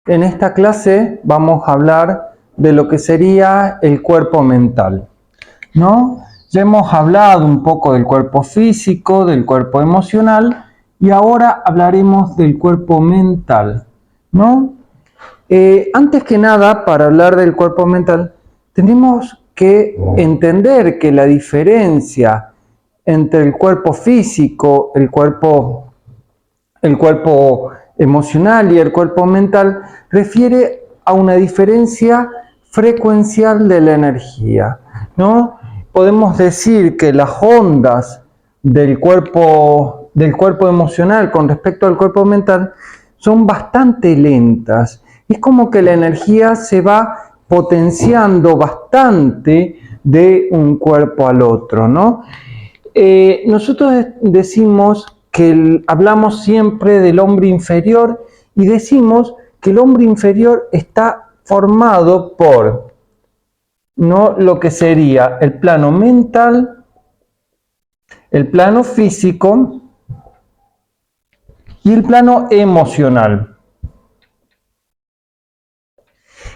En esta clase vamos a hablar de lo que sería el cuerpo mental, ¿no? Ya hemos hablado un poco del cuerpo físico, del cuerpo emocional y ahora hablaremos del cuerpo mental, ¿no? Antes que nada, para hablar del cuerpo mental, tenemos que entender que la diferencia entre el cuerpo físico, el cuerpo emocional y el cuerpo mental refiere a una diferencia frecuencial de la energía, ¿no? Podemos decir que las ondas del cuerpo emocional con respecto al cuerpo mental son bastante lentas. Es como que la energía se va potenciando bastante de un cuerpo al otro, ¿no? Nosotros decimos que hablamos siempre del hombre inferior y decimos que el hombre inferior está formado por, ¿no?, lo que sería el plano mental, el plano físico y el plano emocional.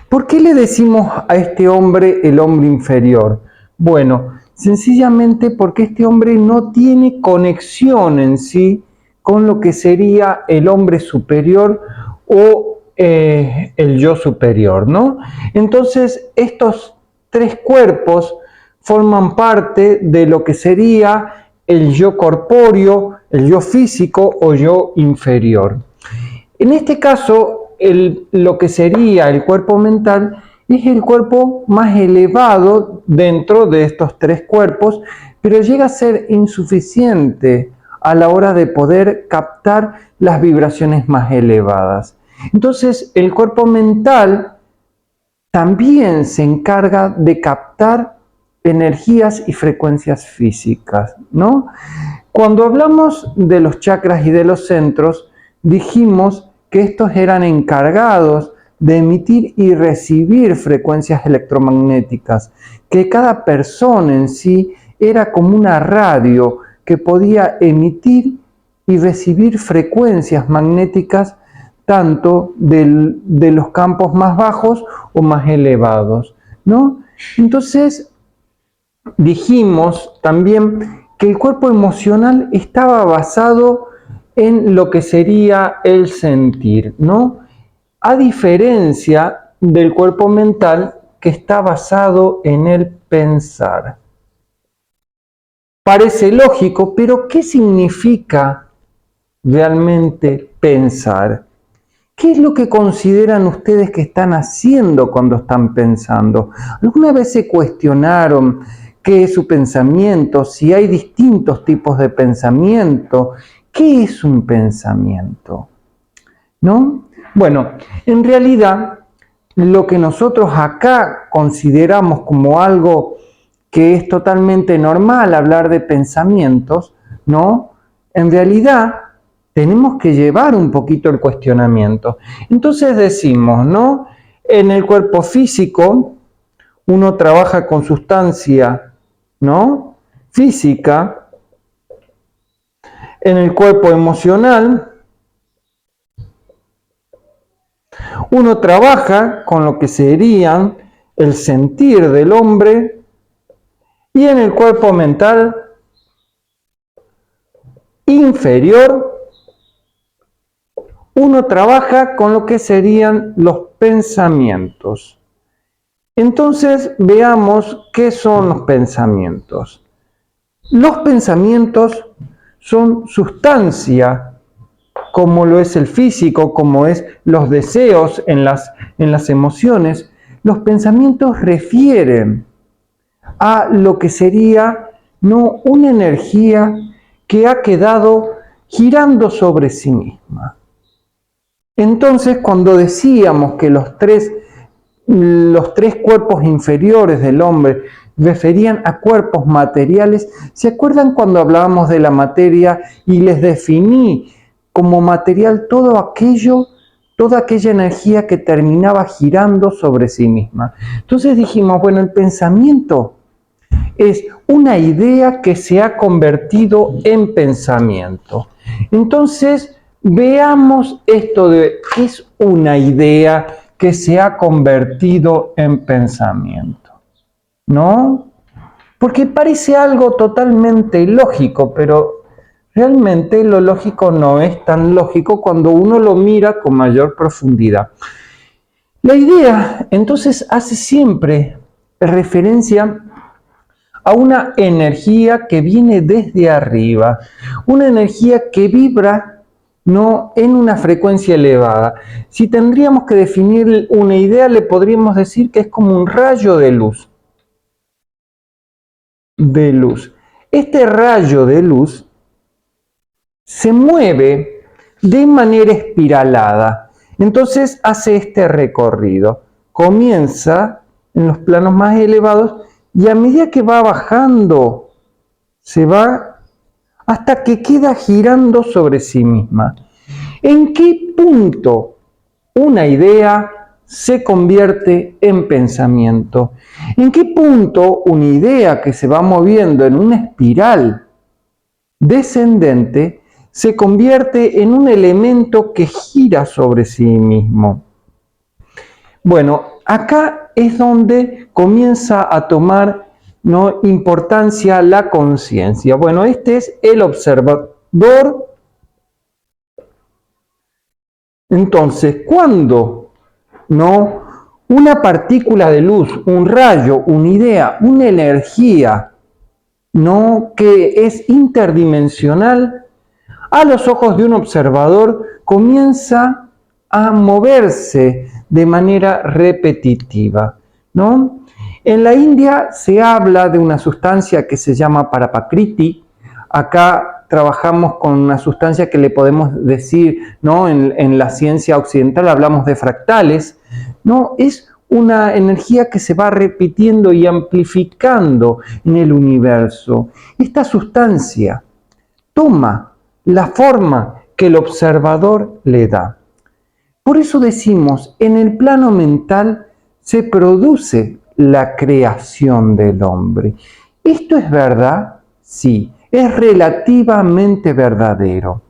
¿Por qué le decimos a este hombre el hombre inferior? Bueno, sencillamente porque este hombre no tiene conexión en sí con lo que sería el hombre superior o el yo superior, ¿no? Entonces, estos tres cuerpos forman parte de lo que sería el yo corpóreo, el yo físico o yo inferior. En este caso, lo que sería el cuerpo mental es el cuerpo más elevado dentro de estos tres cuerpos, pero llega a ser insuficiente a la hora de poder captar las vibraciones más elevadas. Entonces, el cuerpo mental también se encarga de captar energías y frecuencias físicas, ¿no? Cuando hablamos de los chakras y de los centros, dijimos que estos eran encargados de emitir y recibir frecuencias electromagnéticas, que cada persona en sí era como una radio que podía emitir y recibir frecuencias magnéticas tanto de los campos más bajos o más elevados, ¿no? Entonces, dijimos también que el cuerpo emocional estaba basado en lo que sería el sentir, ¿no? A diferencia del cuerpo mental que está basado en el pensar. Parece lógico, pero ¿qué significa realmente pensar? ¿Qué es lo que consideran ustedes que están haciendo cuando están pensando? ¿Alguna vez se cuestionaron qué es su pensamiento? Si hay distintos tipos de pensamiento, ¿qué es un pensamiento? ¿No? Bueno, en realidad, lo que nosotros acá consideramos como algo que es totalmente normal hablar de pensamientos, ¿no? En realidad, tenemos que llevar un poquito el cuestionamiento. Entonces decimos, ¿no? En el cuerpo físico, uno trabaja con sustancia, ¿no?, física. En el cuerpo emocional, uno trabaja con lo que serían el sentir del hombre. Y en el cuerpo mental inferior, uno trabaja con lo que serían los pensamientos. Entonces, veamos qué son los pensamientos. Los pensamientos son sustancia, como lo es el físico, como es los deseos en las emociones. Los pensamientos refieren a lo que sería, no, una energía que ha quedado girando sobre sí misma. Entonces, cuando decíamos que los tres cuerpos inferiores del hombre referían a cuerpos materiales, ¿se acuerdan cuando hablábamos de la materia y les definí como material toda aquella energía que terminaba girando sobre sí misma? Entonces dijimos, bueno, el pensamiento es una idea que se ha convertido en pensamiento. Entonces, veamos esto de qué es una idea que se ha convertido en pensamiento, ¿no? Porque parece algo totalmente lógico, pero realmente lo lógico no es tan lógico cuando uno lo mira con mayor profundidad. La idea, entonces, hace siempre referencia a una energía que viene desde arriba, una energía que vibra no en una frecuencia elevada. Si tendríamos que definir una idea, le podríamos decir que es como un rayo de luz. Este rayo de luz se mueve de manera espiralada. Entonces hace este recorrido. Comienza en los planos más elevados y a medida que va bajando, se va hasta que queda girando sobre sí misma. ¿En qué punto una idea se convierte en pensamiento? ¿En qué punto una idea que se va moviendo en una espiral descendente se convierte en un elemento que gira sobre sí mismo? Bueno, acá es donde comienza a tomar importancia la conciencia. Bueno, este es el observador. Entonces, cuando una partícula de luz, un rayo, una idea, una energía, que es interdimensional, a los ojos de un observador comienza a moverse de manera repetitiva, ¿no? En la India se habla de una sustancia que se llama Parapakriti. Acá trabajamos con una sustancia que le podemos decir, ¿no? En la ciencia occidental hablamos de fractales, ¿no? Es una energía que se va repitiendo y amplificando en el universo. Esta sustancia toma la forma que el observador le da. Por eso decimos, en el plano mental se produce la creación del hombre. ¿Esto es verdad? Sí, es relativamente verdadero.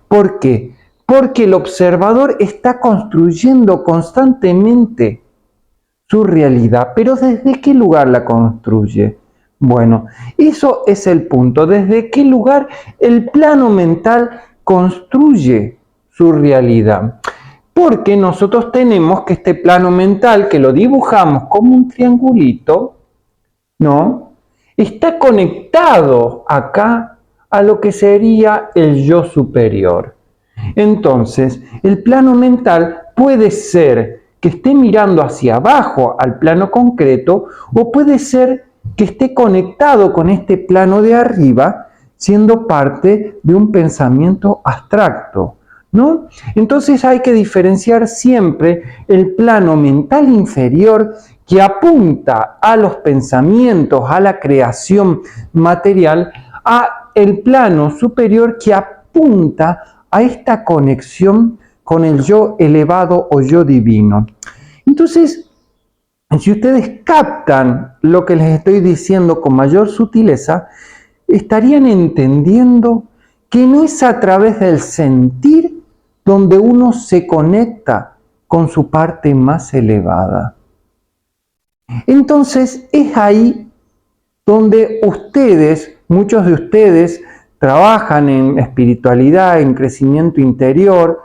¿Por qué? Porque el observador está construyendo constantemente su realidad, pero ¿desde qué lugar la construye? Bueno, eso es el punto. ¿Desde qué lugar el plano mental construye su realidad? Porque nosotros tenemos que este plano mental, que lo dibujamos como un triangulito, ¿no? Está conectado acá a lo que sería el yo superior. Entonces, el plano mental puede ser que esté mirando hacia abajo al plano concreto o puede ser que esté conectado con este plano de arriba, siendo parte de un pensamiento abstracto, ¿no? Entonces hay que diferenciar siempre el plano mental inferior que apunta a los pensamientos, a la creación material, a el plano superior que apunta a esta conexión con el yo elevado o yo divino. Entonces, si ustedes captan lo que les estoy diciendo con mayor sutileza, estarían entendiendo que no es a través del sentir donde uno se conecta con su parte más elevada. Entonces, es ahí donde muchos de ustedes, trabajan en espiritualidad, en crecimiento interior,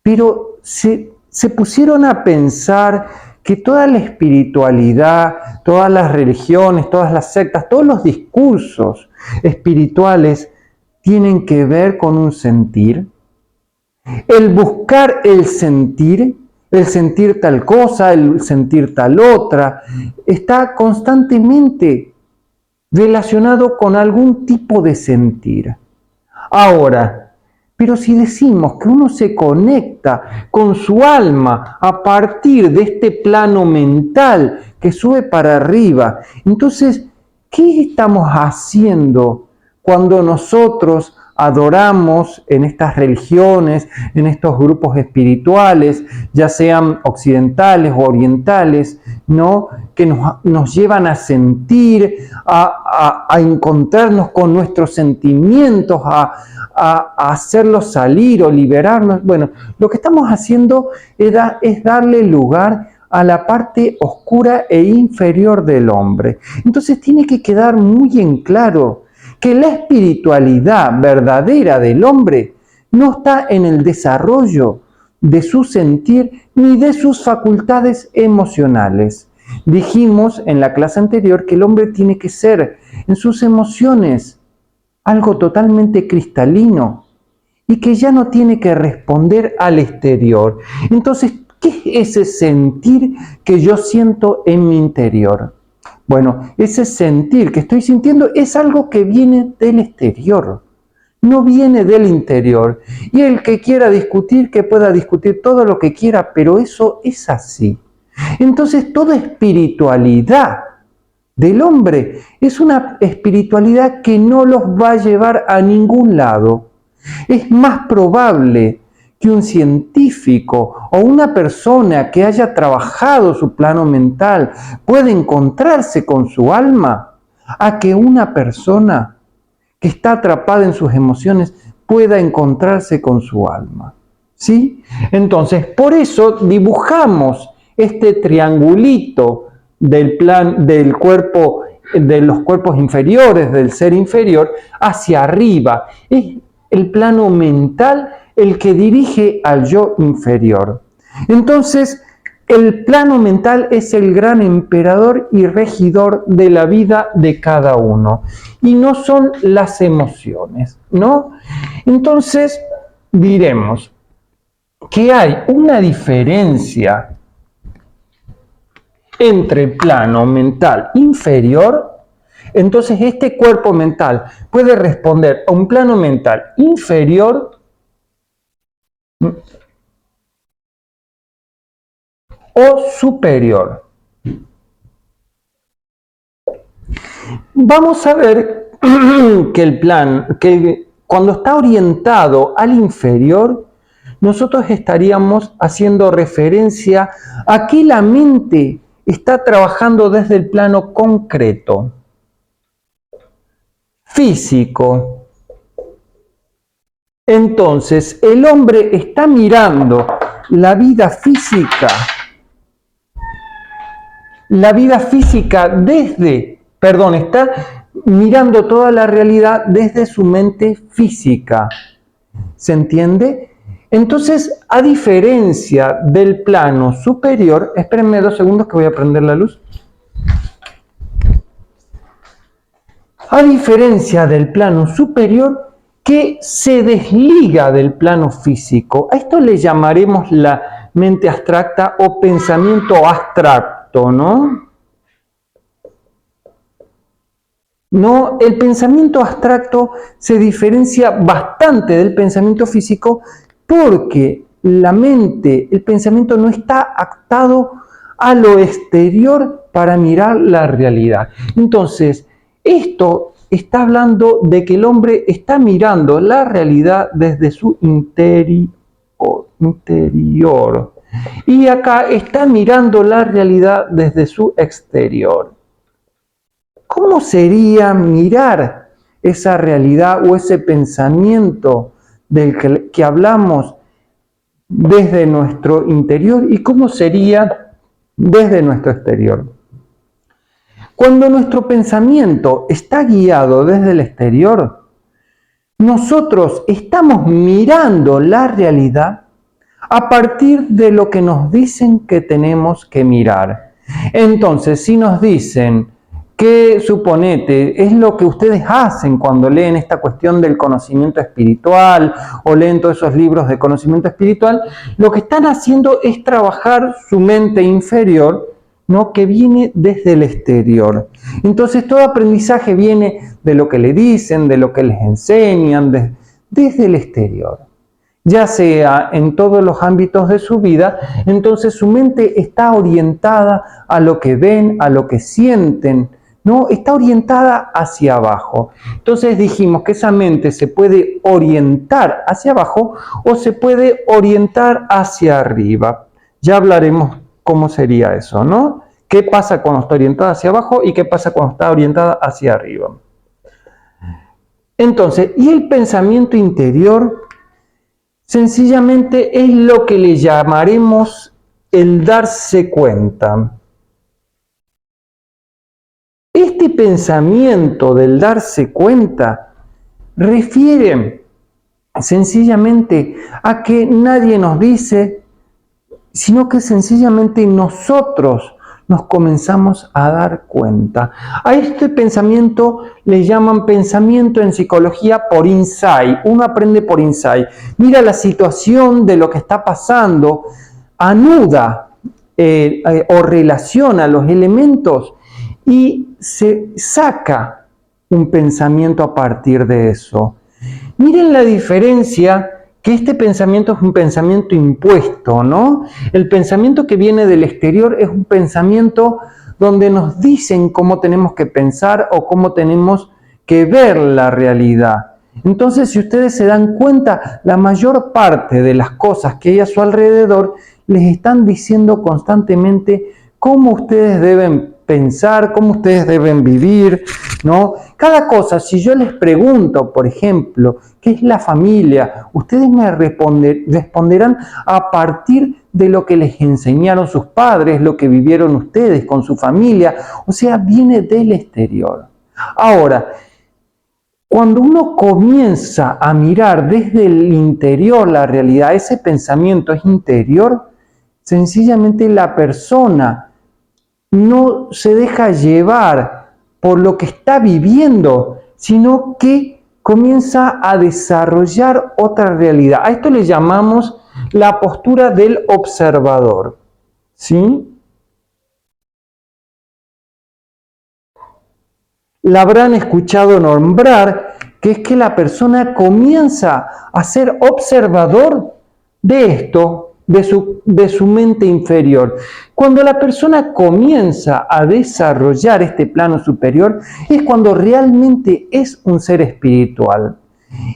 pero se pusieron a pensar que toda la espiritualidad, todas las religiones, todas las sectas, todos los discursos espirituales tienen que ver con un sentir. El buscar el sentir tal cosa, el sentir tal otra, está constantemente relacionado con algún tipo de sentir. Ahora, pero si decimos que uno se conecta con su alma a partir de este plano mental que sube para arriba, entonces, ¿qué estamos haciendo cuando nosotros adoramos en estas religiones, en estos grupos espirituales, ya sean occidentales o orientales, ¿no? que nos llevan a sentir, a encontrarnos con nuestros sentimientos, a hacerlos salir o liberarnos. Bueno, lo que estamos haciendo es darle lugar a la parte oscura e inferior del hombre. Entonces tiene que quedar muy en claro que la espiritualidad verdadera del hombre no está en el desarrollo de su sentir ni de sus facultades emocionales. Dijimos en la clase anterior que el hombre tiene que ser en sus emociones algo totalmente cristalino y que ya no tiene que responder al exterior. Entonces, ¿qué es ese sentir que yo siento en mi interior? Bueno, ese sentir que estoy sintiendo es algo que viene del exterior, no viene del interior. Y el que quiera discutir, que pueda discutir todo lo que quiera, pero eso es así. Entonces, toda espiritualidad del hombre es una espiritualidad que no los va a llevar a ningún lado. Es más probable que un científico o una persona que haya trabajado su plano mental pueda encontrarse con su alma a que una persona que está atrapada en sus emociones pueda encontrarse con su alma. ¿Sí? Entonces, por eso dibujamos este triangulito del cuerpo, de los cuerpos inferiores, del ser inferior, hacia arriba. Es el plano mental el que dirige al yo inferior. Entonces, el plano mental es el gran emperador y regidor de la vida de cada uno. Y no son las emociones, ¿no? Entonces, diremos que hay una diferencia entre el plano mental inferior. Entonces, este cuerpo mental puede responder a un plano mental inferior o superior. Vamos a ver que cuando está orientado al inferior, nosotros estaríamos haciendo referencia a que la mente está trabajando desde el plano concreto, físico. Entonces, el hombre está mirando la vida física está mirando toda la realidad desde su mente física. ¿Se entiende? Entonces, a diferencia del plano superior, espérenme 2 segundos que voy a prender la luz. A diferencia del plano superior, que se desliga del plano físico, a esto le llamaremos la mente abstracta o pensamiento abstracto, ¿no? No, el pensamiento abstracto se diferencia bastante del pensamiento físico porque la mente, el pensamiento no está atado a lo exterior para mirar la realidad. Entonces, esto está hablando de que el hombre está mirando la realidad desde su interior. Y acá está mirando la realidad desde su exterior. ¿Cómo sería mirar esa realidad o ese pensamiento del que hablamos desde nuestro interior y cómo sería desde nuestro exterior? Cuando nuestro pensamiento está guiado desde el exterior, nosotros estamos mirando la realidad a partir de lo que nos dicen que tenemos que mirar. Entonces, si nos dicen que, suponete, es lo que ustedes hacen cuando leen esta cuestión del conocimiento espiritual o leen todos esos libros de conocimiento espiritual, lo que están haciendo es trabajar su mente inferior, ¿no? Que viene desde el exterior. Entonces todo aprendizaje viene de lo que le dicen, de lo que les enseñan, desde el exterior. Ya sea en todos los ámbitos de su vida, entonces su mente está orientada a lo que ven, a lo que sienten, ¿no? Está orientada hacia abajo. Entonces dijimos que esa mente se puede orientar hacia abajo o se puede orientar hacia arriba. Ya hablaremos cómo sería eso, ¿no? qué pasa cuando está orientada hacia abajo y qué pasa cuando está orientada hacia arriba. Entonces, y el pensamiento interior sencillamente es lo que le llamaremos el darse cuenta. Este pensamiento del darse cuenta refiere sencillamente a que nadie nos dice, sino que sencillamente nosotros nos comenzamos a dar cuenta. A este pensamiento le llaman pensamiento en psicología por insight. Uno aprende por insight. Mira la situación de lo que está pasando, anuda o relaciona los elementos y se saca un pensamiento a partir de eso. Miren la diferencia, que este pensamiento es un pensamiento impuesto, ¿no? El pensamiento que viene del exterior es un pensamiento donde nos dicen cómo tenemos que pensar o cómo tenemos que ver la realidad. Entonces, si ustedes se dan cuenta, la mayor parte de las cosas que hay a su alrededor les están diciendo constantemente cómo ustedes deben pensar, cómo ustedes deben vivir, ¿no? Cada cosa, si yo les pregunto, por ejemplo, ¿qué es la familia? Ustedes me responderán a partir de lo que les enseñaron sus padres, lo que vivieron ustedes con su familia, o sea, viene del exterior. Ahora, cuando uno comienza a mirar desde el interior la realidad, ese pensamiento es interior, sencillamente la persona no se deja llevar por lo que está viviendo, sino que comienza a desarrollar otra realidad. A esto le llamamos la postura del observador. ¿Sí? La habrán escuchado nombrar, que es que la persona comienza a ser observador de esto, de su mente inferior. Cuando la persona comienza a desarrollar este plano superior, es cuando realmente es un ser espiritual.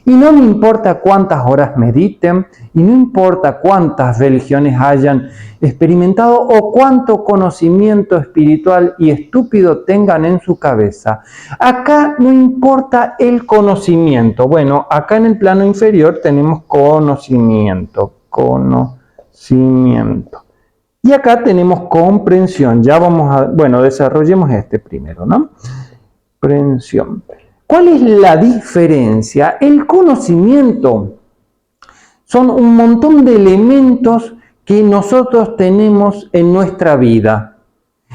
Y no me importa cuántas horas mediten, y no importa cuántas religiones hayan experimentado o cuánto conocimiento espiritual y estúpido tengan en su cabeza. Acá no importa el conocimiento. Bueno, acá en el plano inferior tenemos conocimiento. Y acá tenemos comprensión. Ya vamos a, bueno, desarrollemos este primero, ¿no? Comprensión. ¿Cuál es la diferencia? El conocimiento son un montón de elementos que nosotros tenemos en nuestra vida.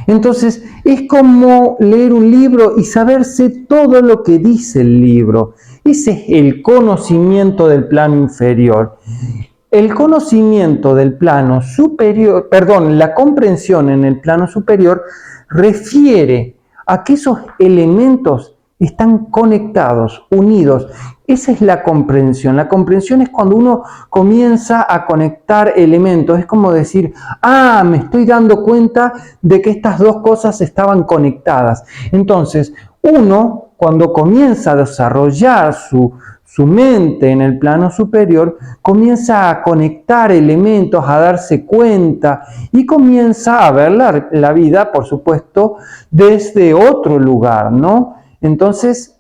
Entonces, es como leer un libro y saberse todo lo que dice el libro. Ese es el conocimiento del plano inferior. El conocimiento del plano superior, la comprensión en el plano superior refiere a que esos elementos están conectados, unidos. Esa es la comprensión. La comprensión es cuando uno comienza a conectar elementos. Es como decir, me estoy dando cuenta de que estas dos cosas estaban conectadas. Entonces, uno, cuando comienza a desarrollar su mente en el plano superior, comienza a conectar elementos, a darse cuenta y comienza a ver la vida, por supuesto, desde otro lugar, ¿no? Entonces,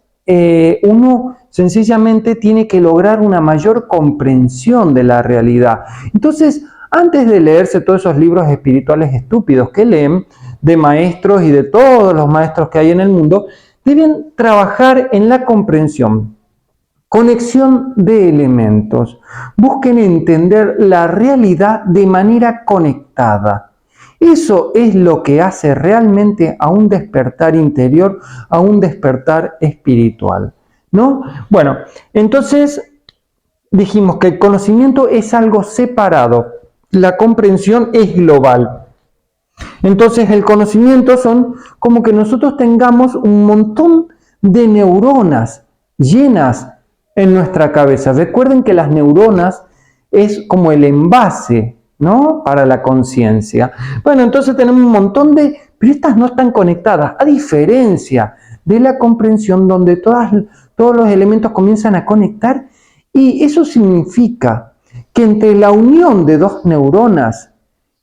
uno sencillamente tiene que lograr una mayor comprensión de la realidad. Entonces, antes de leerse todos esos libros espirituales estúpidos que leen, de maestros y de todos los maestros que hay en el mundo, deben trabajar en la comprensión. Conexión de elementos. Busquen entender la realidad de manera conectada. Eso es lo que hace realmente a un despertar interior, a un despertar espiritual, ¿no? Bueno, entonces dijimos que el conocimiento es algo separado, la comprensión es global. Entonces el conocimiento son como que nosotros tengamos un montón de neuronas llenas en nuestra cabeza. Recuerden que las neuronas es como el envase, ¿no? Para la conciencia. Bueno, entonces tenemos un montón pero estas no están conectadas, a diferencia de la comprensión donde todos los elementos comienzan a conectar, y eso significa que entre la unión de dos neuronas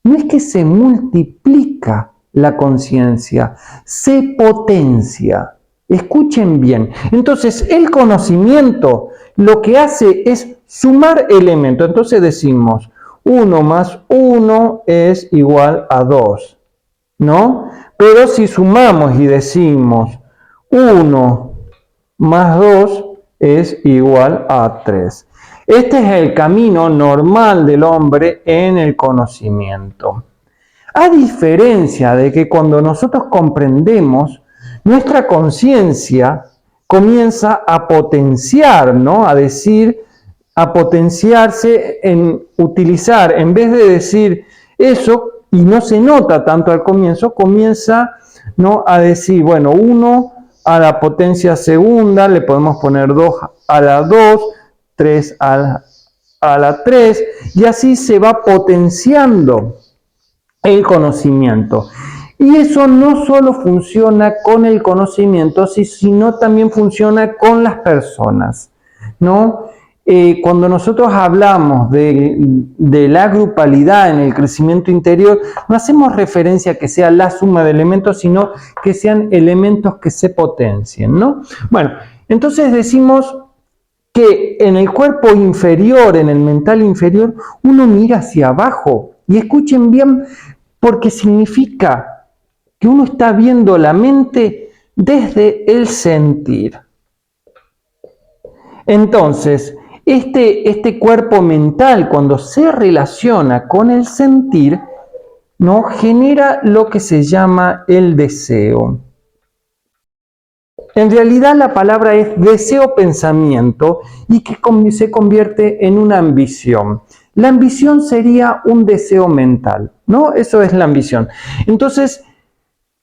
no es que se multiplica la conciencia, se potencia. Escuchen bien. Entonces, el conocimiento lo que hace es sumar elementos. Entonces decimos, 1 más 1 es igual a 2, ¿no? Pero si sumamos y decimos 1 más 2 es igual a 3. Este es el camino normal del hombre en el conocimiento. A diferencia de que cuando nosotros comprendemos, nuestra conciencia comienza a potenciar, ¿no? A potenciarse en utilizar, en vez de decir eso, y no se nota tanto al comienzo, comienza, ¿no?, a decir, bueno, 1 a la potencia segunda, le podemos poner 2 a la 2, 3 a la 3, y así se va potenciando el conocimiento. Y eso no solo funciona con el conocimiento, sino también funciona con las personas, ¿no? Cuando nosotros hablamos de la grupalidad en el crecimiento interior, no hacemos referencia a que sea la suma de elementos, sino que sean elementos que se potencien, ¿no? Bueno, entonces decimos que en el cuerpo inferior, en el mental inferior, uno mira hacia abajo. Y escuchen bien, porque significa que uno está viendo la mente desde el sentir. Entonces, este cuerpo mental, cuando se relaciona con el sentir, ¿no?, genera lo que se llama el deseo. En realidad la palabra es deseo-pensamiento y que se convierte en una ambición. La ambición sería un deseo mental, ¿no? Eso es la ambición. Entonces,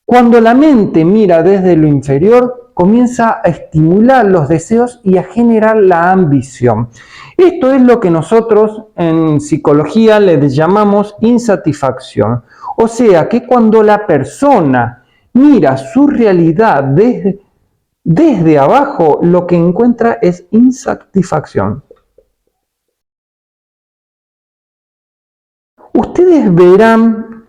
cuando la mente mira desde lo inferior, comienza a estimular los deseos y a generar la ambición. Esto es lo que nosotros en psicología le llamamos insatisfacción. O sea, que cuando la persona mira su realidad desde abajo, lo que encuentra es insatisfacción. Ustedes verán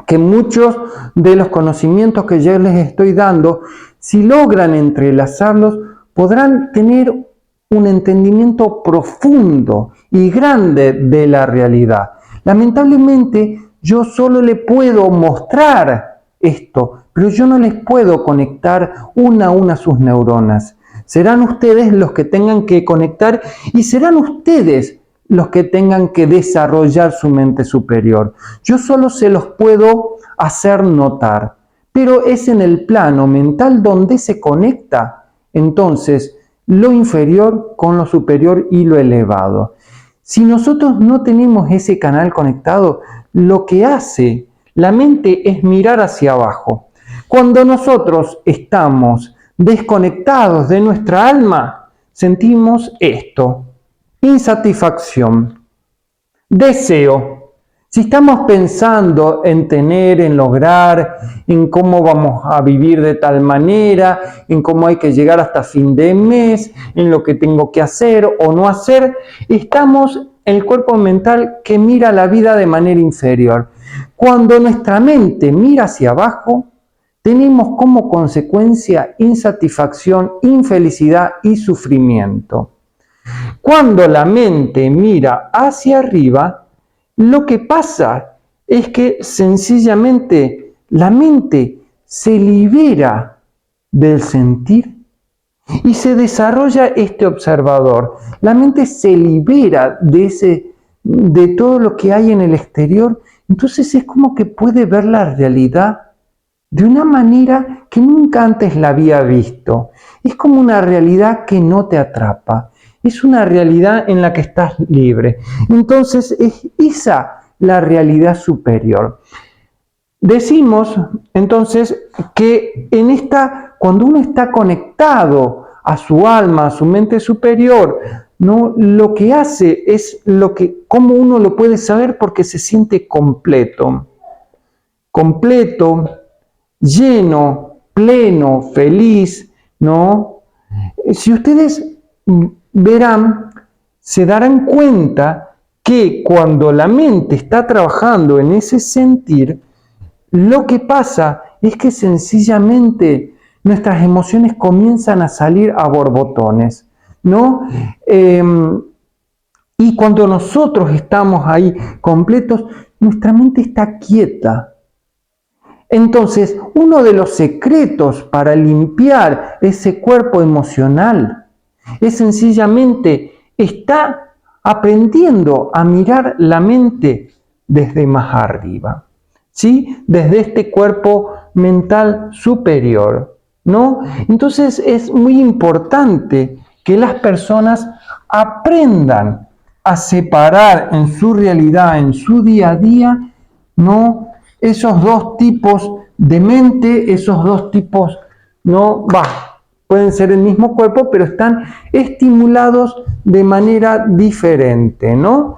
que muchos de los conocimientos que yo les estoy dando, si logran entrelazarlos, podrán tener un entendimiento profundo y grande de la realidad. Lamentablemente, yo solo le puedo mostrar esto, pero yo no les puedo conectar una a una sus neuronas. Serán ustedes los que tengan que conectar y serán ustedes los que tengan que desarrollar su mente superior. Yo solo se los puedo hacer notar, pero es en el plano mental donde se conecta entonces lo inferior con lo superior y lo elevado. Si nosotros no tenemos ese canal conectado, lo que hace la mente es mirar hacia abajo. Cuando nosotros estamos desconectados de nuestra alma, sentimos esto: insatisfacción, deseo. Si estamos pensando en tener, en lograr, en cómo vamos a vivir de tal manera, en cómo hay que llegar hasta fin de mes, en lo que tengo que hacer o no hacer, estamos en el cuerpo mental que mira la vida de manera inferior. Cuando nuestra mente mira hacia abajo, tenemos como consecuencia insatisfacción, infelicidad y sufrimiento. Cuando la mente mira hacia arriba, lo que pasa es que sencillamente la mente se libera del sentir y se desarrolla este observador. La mente se libera de todo lo que hay en el exterior, entonces es como que puede ver la realidad de una manera que nunca antes la había visto. Es como una realidad que no te atrapa. Es una realidad en la que estás libre. Entonces es esa la realidad superior. Decimos entonces que cuando uno está conectado a su alma, a su mente superior, ¿no?, lo que hace es cómo uno lo puede saber, porque se siente completo, lleno, pleno, feliz, ¿no? Si ustedes verán, se darán cuenta que cuando la mente está trabajando en ese sentir, Lo que pasa es que sencillamente nuestras emociones comienzan a salir a borbotones, ¿no? Y cuando nosotros estamos ahí completos, nuestra mente está quieta. Entonces, uno de los secretos para limpiar ese cuerpo emocional es sencillamente estar aprendiendo a mirar la mente desde más arriba, ¿sí? Desde este cuerpo mental superior, ¿no? Entonces es muy importante que las personas aprendan a separar en su realidad, en su día a día, ¿no? Esos dos tipos de mente, esos dos tipos, ¿no? Pueden ser el mismo cuerpo, pero están estimulados de manera diferente, ¿no?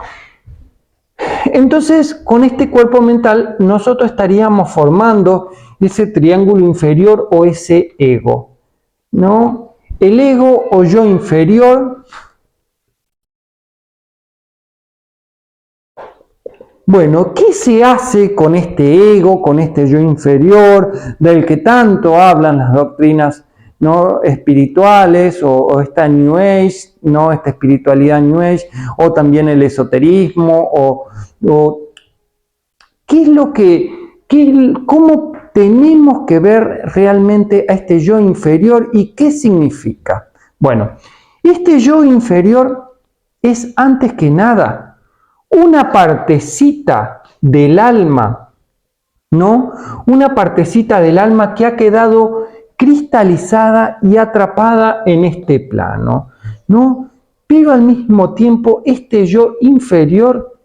Entonces, con este cuerpo mental, nosotros estaríamos formando ese triángulo inferior o ese ego, ¿no? El ego o yo inferior. Bueno, ¿qué se hace con este ego, con este yo inferior, del que tanto hablan las doctrinas, ¿no?, espirituales o esta New Age, ¿no?, esta espiritualidad New Age, o también el esoterismo, o qué es lo cómo tenemos que ver realmente a este yo inferior y qué significa? Bueno, este yo inferior es antes que nada una partecita del alma, ¿no? Una partecita del alma que ha quedado cristalizada y atrapada en este plano, ¿no? Pero al mismo tiempo este yo inferior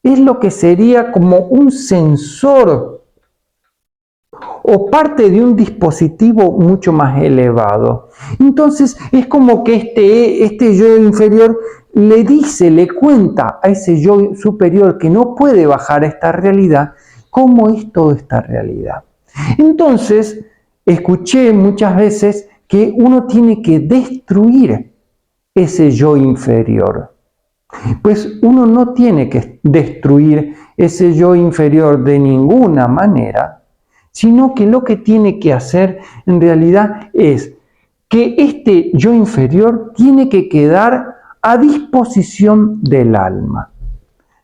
es lo que sería como un sensor o parte de un dispositivo mucho más elevado. Entonces es como que este yo inferior le dice, le cuenta a ese yo superior que no puede bajar a esta realidad, cómo es toda esta realidad. Entonces, escuché muchas veces que uno tiene que destruir ese yo inferior. Pues uno no tiene que destruir ese yo inferior de ninguna manera, sino que lo que tiene que hacer en realidad es que este yo inferior tiene que quedar a disposición del alma.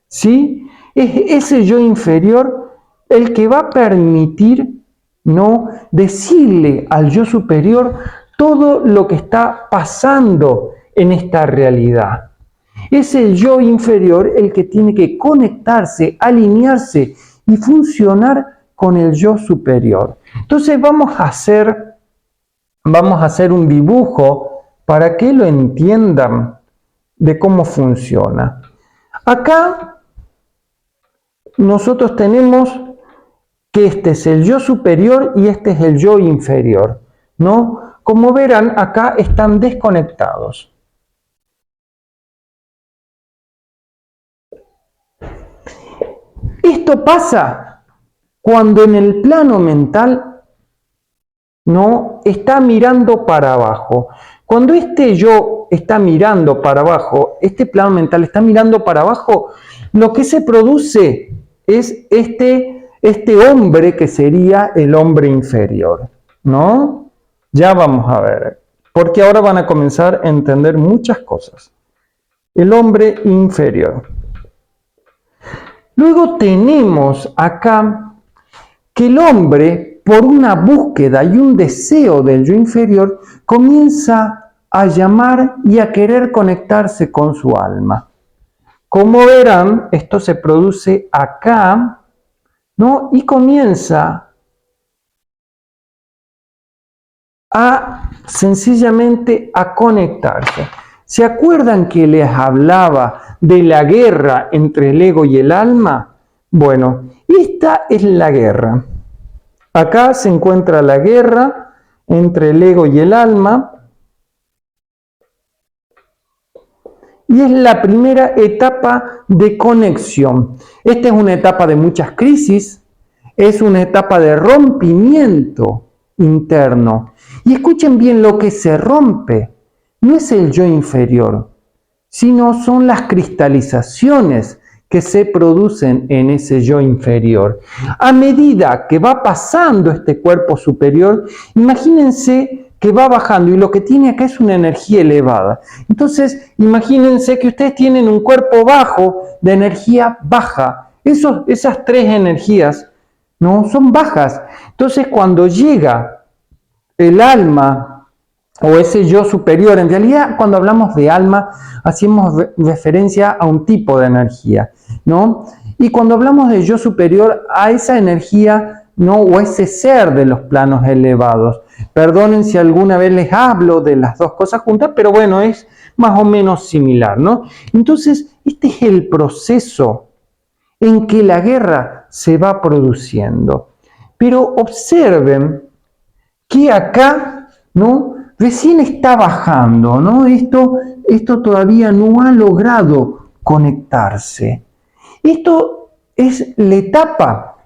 ¿Sí? Es ese yo inferior el que va a permitir, ¿no?, decirle al yo superior todo lo que está pasando en esta realidad. Es el yo inferior el que tiene que conectarse, alinearse y funcionar con el yo superior. Entonces vamos a hacer un dibujo para que lo entiendan de cómo funciona. Acá nosotros tenemos que este es el yo superior y este es el yo inferior, ¿no? Como verán, acá están desconectados. Esto pasa cuando en el plano mental no está mirando para abajo. Cuando este yo está mirando para abajo, este plano mental está mirando para abajo, lo que se produce es este hombre que sería el hombre inferior, ¿no? Ya vamos a ver, porque ahora van a comenzar a entender muchas cosas. El hombre inferior. Luego tenemos acá que el hombre, por una búsqueda y un deseo del yo inferior, comienza a llamar y a querer conectarse con su alma. Como verán, esto se produce acá, ¿no? Y comienza a sencillamente a conectarse. ¿Se acuerdan que les hablaba de la guerra entre el ego y el alma? Bueno, esta es la guerra. Acá se encuentra la guerra entre el ego y el alma. Y es la primera etapa de conexión. Esta es una etapa de muchas crisis, es una etapa de rompimiento interno. Y escuchen bien, lo que se rompe no es el yo inferior, sino son las cristalizaciones que se producen en ese yo inferior. A medida que va pasando este cuerpo superior, imagínense que va bajando y lo que tiene acá es una energía elevada. Entonces, imagínense que ustedes tienen un cuerpo bajo de energía baja. Esas tres energías no son bajas. Entonces, cuando llega el alma o ese yo superior, en realidad cuando hablamos de alma hacemos referencia a un tipo de energía, ¿no? Y cuando hablamos de yo superior, a esa energía, ¿no? O ese ser de los planos elevados. Perdonen si alguna vez les hablo de las dos cosas juntas, pero bueno, es más o menos similar, ¿no? Entonces, este es el proceso en que la guerra se va produciendo. Pero observen que acá, ¿no? Recién está bajando, ¿no? Esto todavía no ha logrado conectarse. Esto es la etapa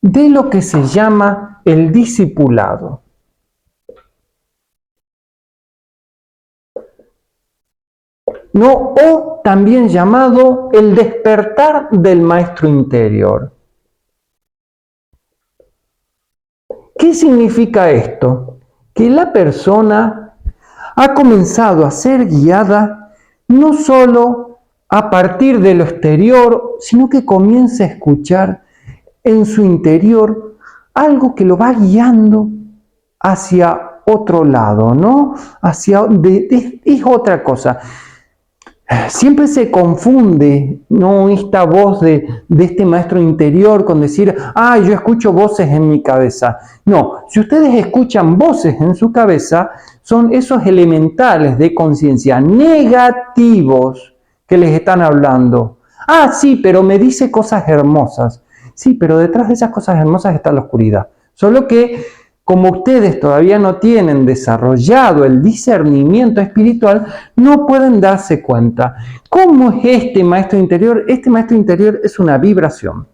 de lo que se llama el discipulado. ¿No? O también llamado el despertar del maestro interior. ¿Qué significa esto? Que la persona ha comenzado a ser guiada no solo a partir de lo exterior, sino que comienza a escuchar en su interior algo que lo va guiando hacia otro lado, ¿no? Es otra cosa. Siempre se confunde, ¿no? Esta voz de este maestro interior con decir, yo escucho voces en mi cabeza. No, si ustedes escuchan voces en su cabeza, son esos elementales de conciencia negativos que les están hablando. Sí, pero me dice cosas hermosas. Sí, pero detrás de esas cosas hermosas está la oscuridad. Solo que como ustedes todavía no tienen desarrollado el discernimiento espiritual, no pueden darse cuenta. ¿Cómo es este maestro interior? Este maestro interior es una vibración.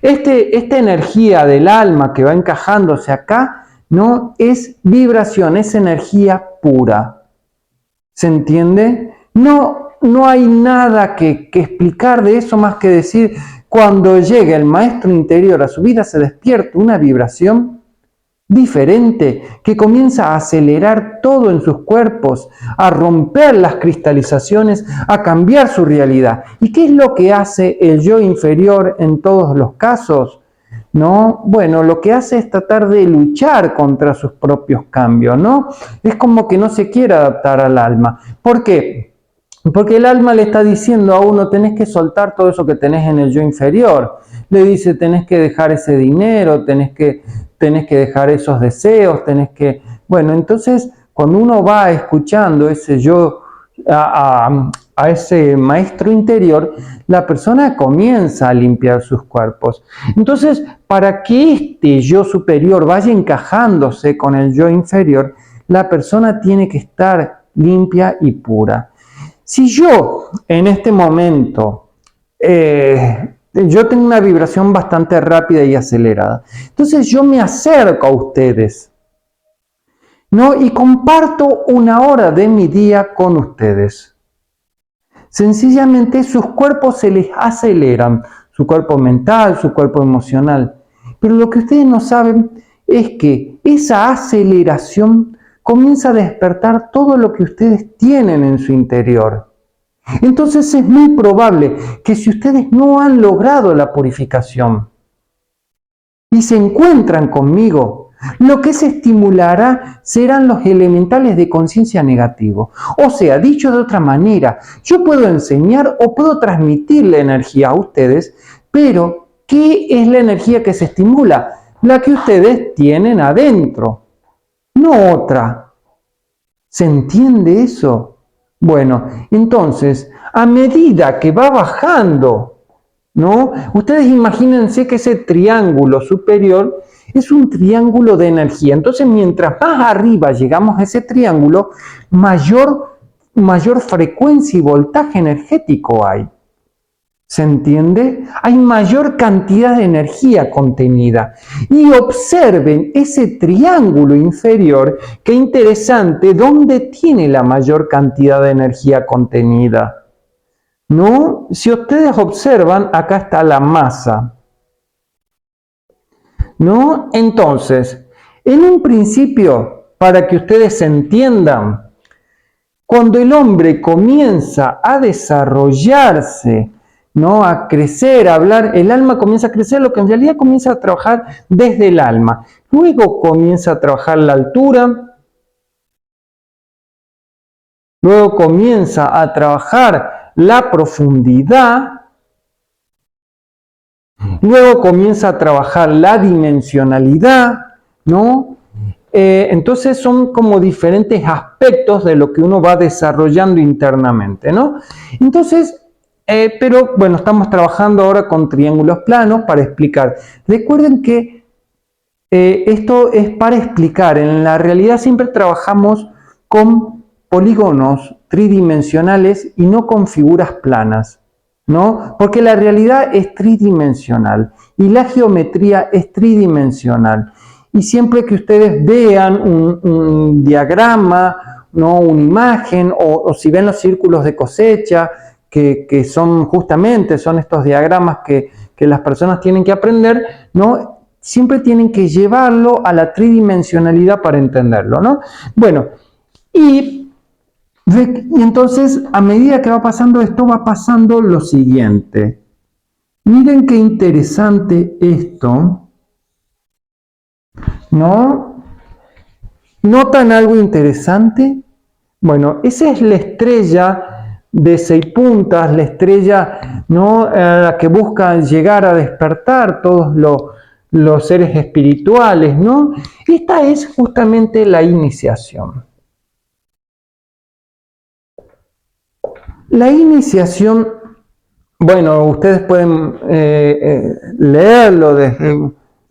Esta energía del alma que va encajándose acá, no es vibración, es energía pura. ¿Se entiende? No hay nada que explicar de eso más que decir, cuando llega el maestro interior a su vida se despierta una vibración diferente que comienza a acelerar todo en sus cuerpos, a romper las cristalizaciones, a cambiar su realidad. ¿Y qué es lo que hace el yo inferior en todos los casos? ¿No? Bueno, lo que hace es tratar de luchar contra sus propios cambios, ¿no? Es como que no se quiere adaptar al alma. ¿Por qué? Porque el alma le está diciendo a uno, tenés que soltar todo eso que tenés en el yo inferior. Le dice, tenés que dejar ese dinero, tenés que dejar esos deseos, Bueno, entonces, cuando uno va escuchando ese yo, a ese maestro interior, la persona comienza a limpiar sus cuerpos. Entonces, para que este yo superior vaya encajándose con el yo inferior, la persona tiene que estar limpia y pura. Si yo en este momento yo tengo una vibración bastante rápida y acelerada, entonces yo me acerco a ustedes, ¿no? Y comparto una hora de mi día con ustedes. Sencillamente sus cuerpos se les aceleran, su cuerpo mental, su cuerpo emocional. Pero lo que ustedes no saben es que esa aceleración comienza a despertar todo lo que ustedes tienen en su interior. Entonces es muy probable que si ustedes no han logrado la purificación y se encuentran conmigo, lo que se estimulará serán los elementales de conciencia negativo. O sea, dicho de otra manera, yo puedo enseñar o puedo transmitir la energía a ustedes, pero ¿qué es la energía que se estimula? La que ustedes tienen adentro, no otra. ¿Se entiende eso? Bueno, entonces, a medida que va bajando, ¿no? Ustedes imagínense que ese triángulo superior es un triángulo de energía. Entonces, mientras más arriba llegamos a ese triángulo, mayor frecuencia y voltaje energético hay. ¿Se entiende? Hay mayor cantidad de energía contenida. Y observen ese triángulo inferior, qué interesante, ¿dónde tiene la mayor cantidad de energía contenida? ¿no? Si ustedes observan, acá está la masa, ¿no? Entonces, en un principio, para que ustedes entiendan, cuando el hombre comienza a desarrollarse, ¿no? A crecer, a hablar, el alma comienza a crecer, lo que en realidad comienza a trabajar desde el alma. Luego comienza a trabajar la altura, luego comienza a trabajar la profundidad, luego comienza a trabajar la dimensionalidad, ¿no? Entonces son como diferentes aspectos de lo que uno va desarrollando internamente, ¿no? Entonces, pero bueno, estamos trabajando ahora con triángulos planos para explicar. Recuerden que esto es para explicar. En la realidad siempre trabajamos con polígonos tridimensionales y no con figuras planas, ¿no? Porque la realidad es tridimensional y la geometría es tridimensional. Y siempre que ustedes vean un diagrama, ¿no? Una imagen, o si ven los círculos de cosecha, que son justamente son estos diagramas que las personas tienen que aprender, ¿no? Siempre tienen que llevarlo a la tridimensionalidad para entenderlo, ¿no? Bueno, y entonces, a medida que va pasando esto, va pasando lo siguiente. Miren qué interesante esto, ¿no? ¿Notan algo interesante? Bueno, esa es la estrella de 6 puntas, la estrella, ¿no? A la que busca llegar a despertar todos los seres espirituales, ¿no? Esta es justamente la iniciación. La iniciación, bueno, ustedes pueden leerlo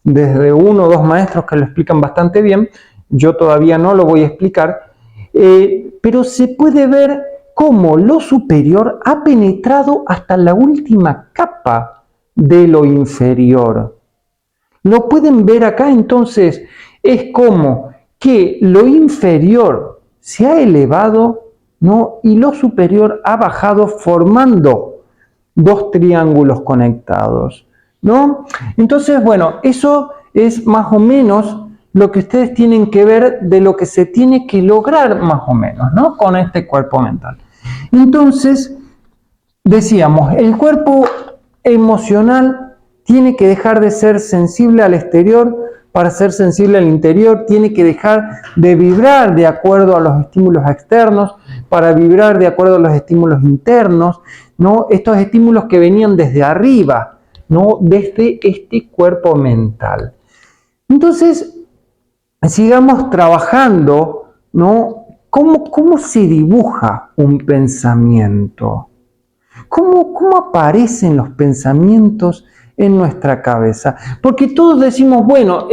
desde uno o dos maestros que lo explican bastante bien. Yo todavía no lo voy a explicar, pero se puede ver cómo lo superior ha penetrado hasta la última capa de lo inferior. Lo pueden ver acá, entonces es como que lo inferior se ha elevado, ¿no? Y lo superior ha bajado formando dos triángulos conectados, ¿no? Entonces, bueno, eso es más o menos lo que ustedes tienen que ver de lo que se tiene que lograr más o menos, ¿no? Con este cuerpo mental. Entonces, decíamos, el cuerpo emocional tiene que dejar de ser sensible al exterior para ser sensible al interior, tiene que dejar de vibrar de acuerdo a los estímulos externos para vibrar de acuerdo a los estímulos internos, ¿no? Estos estímulos que venían desde arriba, ¿no? Desde este cuerpo mental. Entonces, sigamos trabajando, ¿no? ¿Cómo se dibuja un pensamiento? ¿Cómo aparecen los pensamientos en nuestra cabeza? Porque todos decimos, bueno,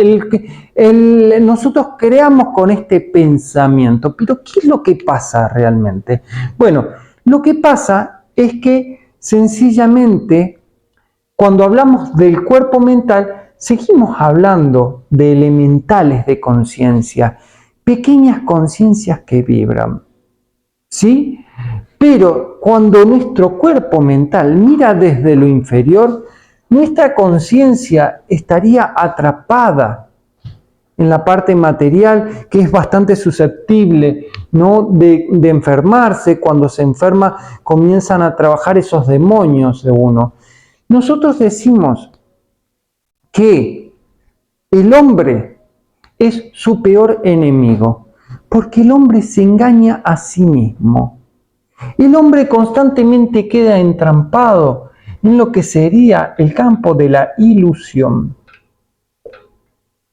nosotros creamos con este pensamiento, pero ¿qué es lo que pasa realmente? Bueno, lo que pasa es que sencillamente cuando hablamos del cuerpo mental, seguimos hablando de elementales de conciencia, pequeñas conciencias que vibran, ¿sí? Pero cuando nuestro cuerpo mental mira desde lo inferior, nuestra conciencia estaría atrapada en la parte material, que es bastante susceptible, ¿no? de enfermarse. Cuando se enferma comienzan a trabajar esos demonios de uno. Nosotros decimos que el hombre es su peor enemigo, porque el hombre se engaña a sí mismo. El hombre constantemente queda entrampado en lo que sería el campo de la ilusión,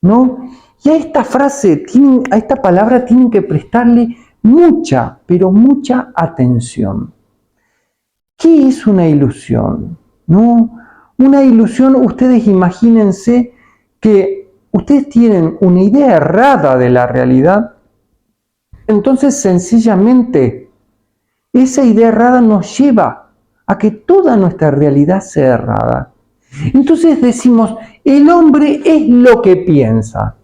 ¿no? Y a esta frase, a esta palabra tienen que prestarle mucha, pero mucha atención. ¿Qué es una ilusión? ¿No? Una ilusión, ustedes imagínense que ustedes tienen una idea errada de la realidad, entonces sencillamente esa idea errada nos lleva a que toda nuestra realidad sea errada. Entonces decimos, el hombre es lo que piensa.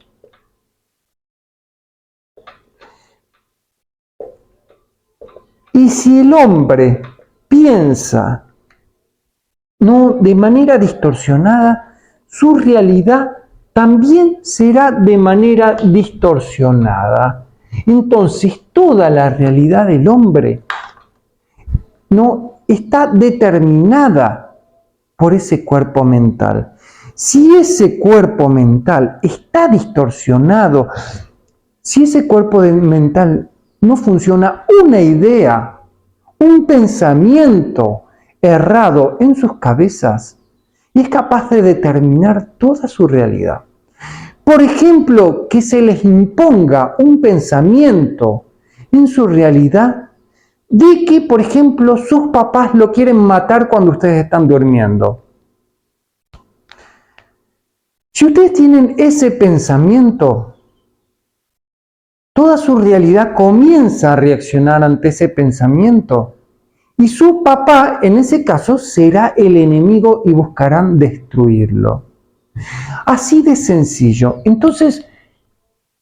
Y si el hombre piensa, no de manera distorsionada, su realidad también será de manera distorsionada. Entonces, toda la realidad del hombre no está determinada por ese cuerpo mental. Si ese cuerpo mental está distorsionado, si ese cuerpo mental no funciona, una idea, un pensamiento errado en sus cabezas, es capaz de determinar toda su realidad. Por ejemplo, que se les imponga un pensamiento en su realidad de que, por ejemplo, sus papás lo quieren matar cuando ustedes están durmiendo. Si ustedes tienen ese pensamiento, toda su realidad comienza a reaccionar ante ese pensamiento. Y su papá, en ese caso, será el enemigo y buscarán destruirlo. Así de sencillo. Entonces,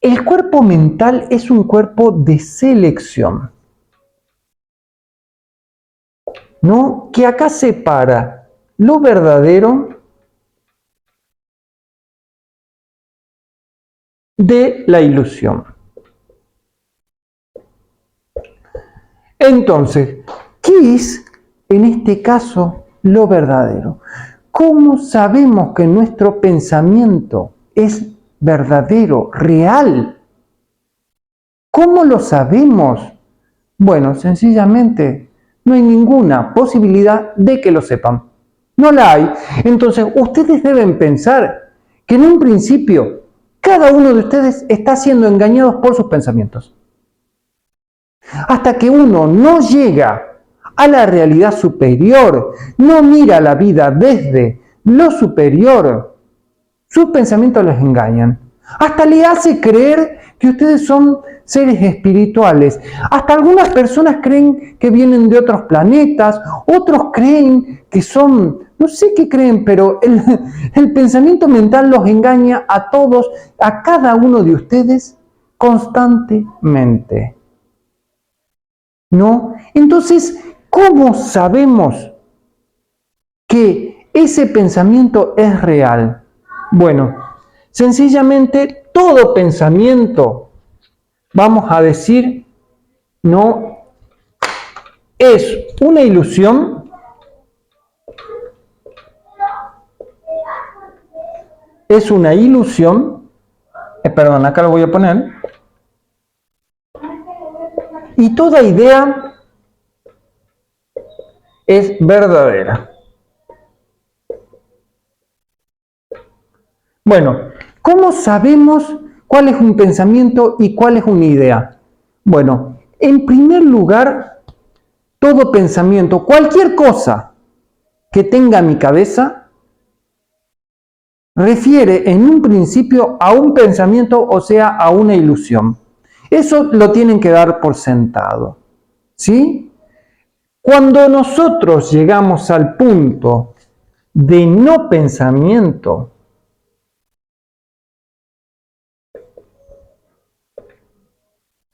el cuerpo mental es un cuerpo de selección, ¿no? Que acá separa lo verdadero de la ilusión. Entonces, ¿qué es en este caso lo verdadero? ¿Cómo sabemos que nuestro pensamiento es verdadero, real? ¿Cómo lo sabemos? Bueno, sencillamente no hay ninguna posibilidad de que lo sepan. No la hay. Entonces, ustedes deben pensar que en un principio cada uno de ustedes está siendo engañados por sus pensamientos. Hasta que uno no llega a la realidad superior, no mira la vida desde lo superior, sus pensamientos los engañan. Hasta le hace creer que ustedes son seres espirituales. Hasta algunas personas creen que vienen de otros planetas, otros creen que son, no sé qué creen, pero el pensamiento mental los engaña a todos, a cada uno de ustedes, constantemente. ¿No? Entonces, ¿cómo sabemos que ese pensamiento es real? Bueno, sencillamente todo pensamiento, vamos a decir, no es una ilusión, es una ilusión, perdón, acá lo voy a poner, y toda idea es verdadera. Bueno, ¿cómo sabemos cuál es un pensamiento y cuál es una idea? Bueno, en primer lugar, todo pensamiento, cualquier cosa que tenga mi cabeza, refiere en un principio a un pensamiento, o sea, a una ilusión. Eso lo tienen que dar por sentado. ¿Sí? Cuando nosotros llegamos al punto de no pensamiento,